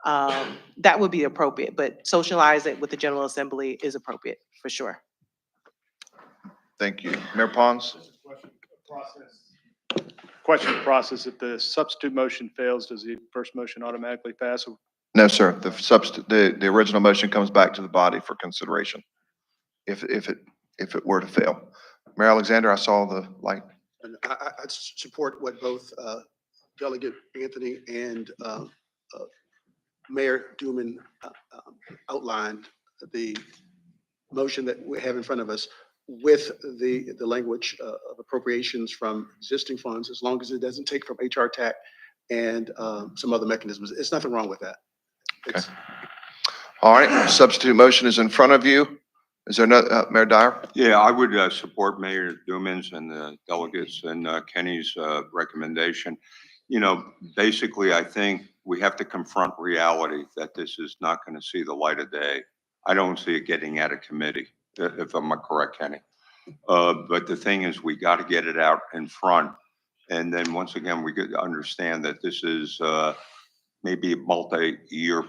That would be appropriate, but socialize it with the General Assembly is appropriate for sure. Thank you. Mayor Pons? Question of process, if the substitute motion fails, does the first motion automatically pass? No, sir. The original motion comes back to the body for consideration if it were to fail. Mayor Alexander, I saw the light. And I support what both Delegate Anthony and Mayor Duman outlined, the motion that we have in front of us with the language of appropriations from existing funds, as long as it doesn't take from HRTPO and some other mechanisms. There's nothing wrong with that. Okay. All right, substitute motion is in front of you. Is there no, Mayor Dyer? Yeah, I would support Mayor Duman's and the delegates and Kenny's recommendation. Basically, I think we have to confront reality that this is not going to see the light of day. I don't see it getting out of committee, if I'm correct, Kenny. But the thing is, we got to get it out in front. And then once again, we could understand that this is maybe a multi-year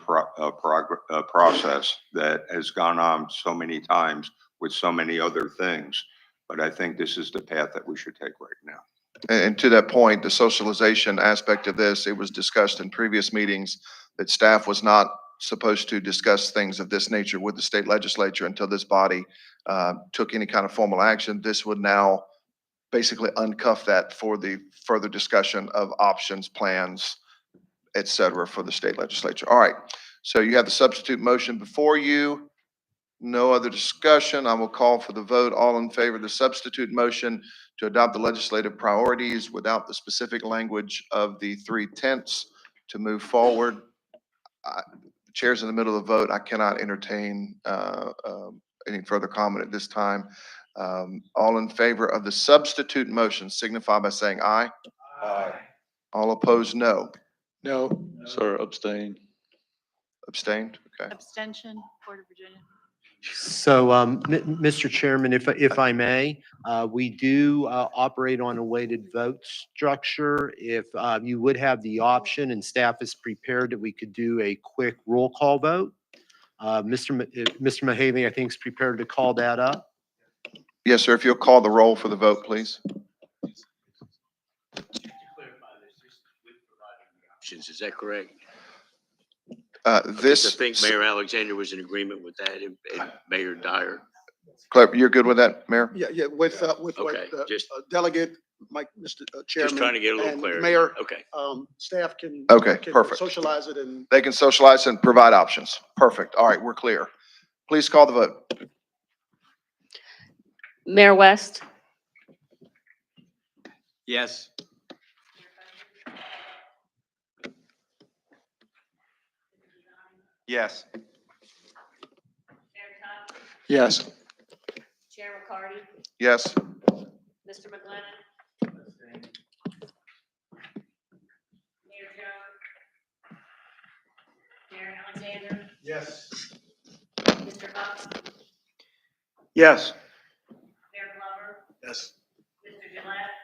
process that has gone on so many times with so many other things. But I think this is the path that we should take right now. And to that point, the socialization aspect of this, it was discussed in previous meetings that staff was not supposed to discuss things of this nature with the state legislature until this body took any kind of formal action. This would now basically uncuff that for the further discussion of options, plans, et cetera, for the state legislature. All right, so you have the substitute motion before you. No other discussion. I will call for the vote. All in favor of the substitute motion to adopt the legislative priorities without the specific language of the 3/10 to move forward. The chair's in the middle of the vote. I cannot entertain any further comment at this time. All in favor of the substitute motion signify by saying aye. Aye. All opposed, no. No. Sir, abstain. Abstained? Okay. Abstention, Port of Virginia. So, Mr. Chairman, if I may, we do operate on a weighted vote structure. If you would have the option and staff is prepared that we could do a quick roll call vote. Mr. Mahaley, I think, is prepared to call that up. Yes, sir. If you'll call the roll for the vote, please. Is that correct? Uh, I this, think Mayor Alexander was in agreement with that and Mayor Dyer. Clark, you're good with that, Mayor? Yeah, with what Okay, the just- delegate, Mike, Mr. Chairman. Just trying to get a little and clarity. Mayor, Okay. staff can. Okay, can perfect. Socialize it and. They can socialize and provide options. Perfect. All right, we're clear. Please call the vote. Mayor West, Yes. Yes. Yes. Chair McCarty, Yes? Mr. McGlinnan. Mayor Jones. Mayor Alexander, Yes. Mr. Cox, Yes. Mayor Glover, Yes. Mr. Gillette,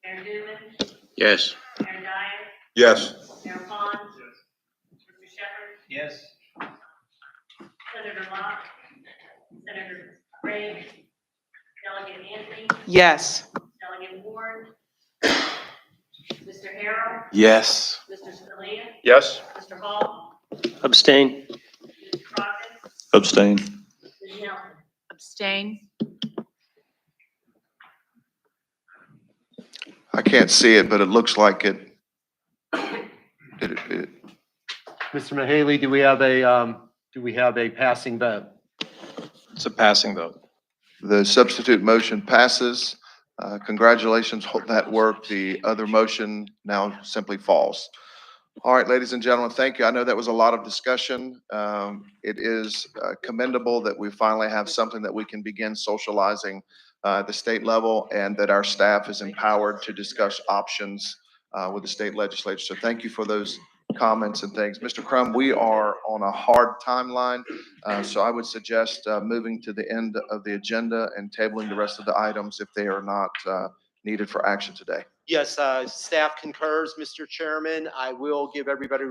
Mayor Newman, Yes. Mayor Dyer, Yes. Mayor Pond, Mr. Shepherd, Yes. Senator Locke, Senator Gray, Delegate Anthony, Yes. Delegate Ward, Mr. Harrell, Yes. Mr. Scalia, Yes. Mr. Hall, Abstain. Mr. Crockett, Abstain. Ms. Nelson. Abstain. I can't see it, but it looks like it. Mr. Mahaley, do we have a passing vote? It's a passing vote. The substitute motion passes. Congratulations on that work. The other motion now simply falls. All right, ladies and gentlemen, thank you. I know that was a lot of discussion. It is commendable that we finally have something that we can begin socializing at the state level and that our staff is empowered to discuss options with the state legislature. So thank you for those comments and things. Mr. Crum, we are on a hard timeline, so I would suggest moving to the end of the agenda and tabling the rest of the items if they are not needed for action today. Yes, staff concurs, Mr. Chairman. I will give everybody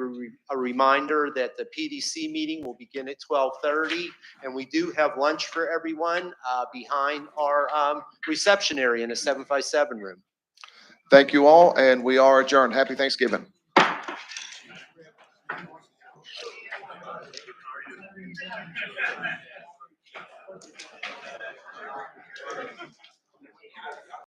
a reminder that the PDC meeting will begin at 12:30, and we do have lunch for everyone behind our reception area in a 757 room. Thank you all, and we are adjourned. Happy Thanksgiving.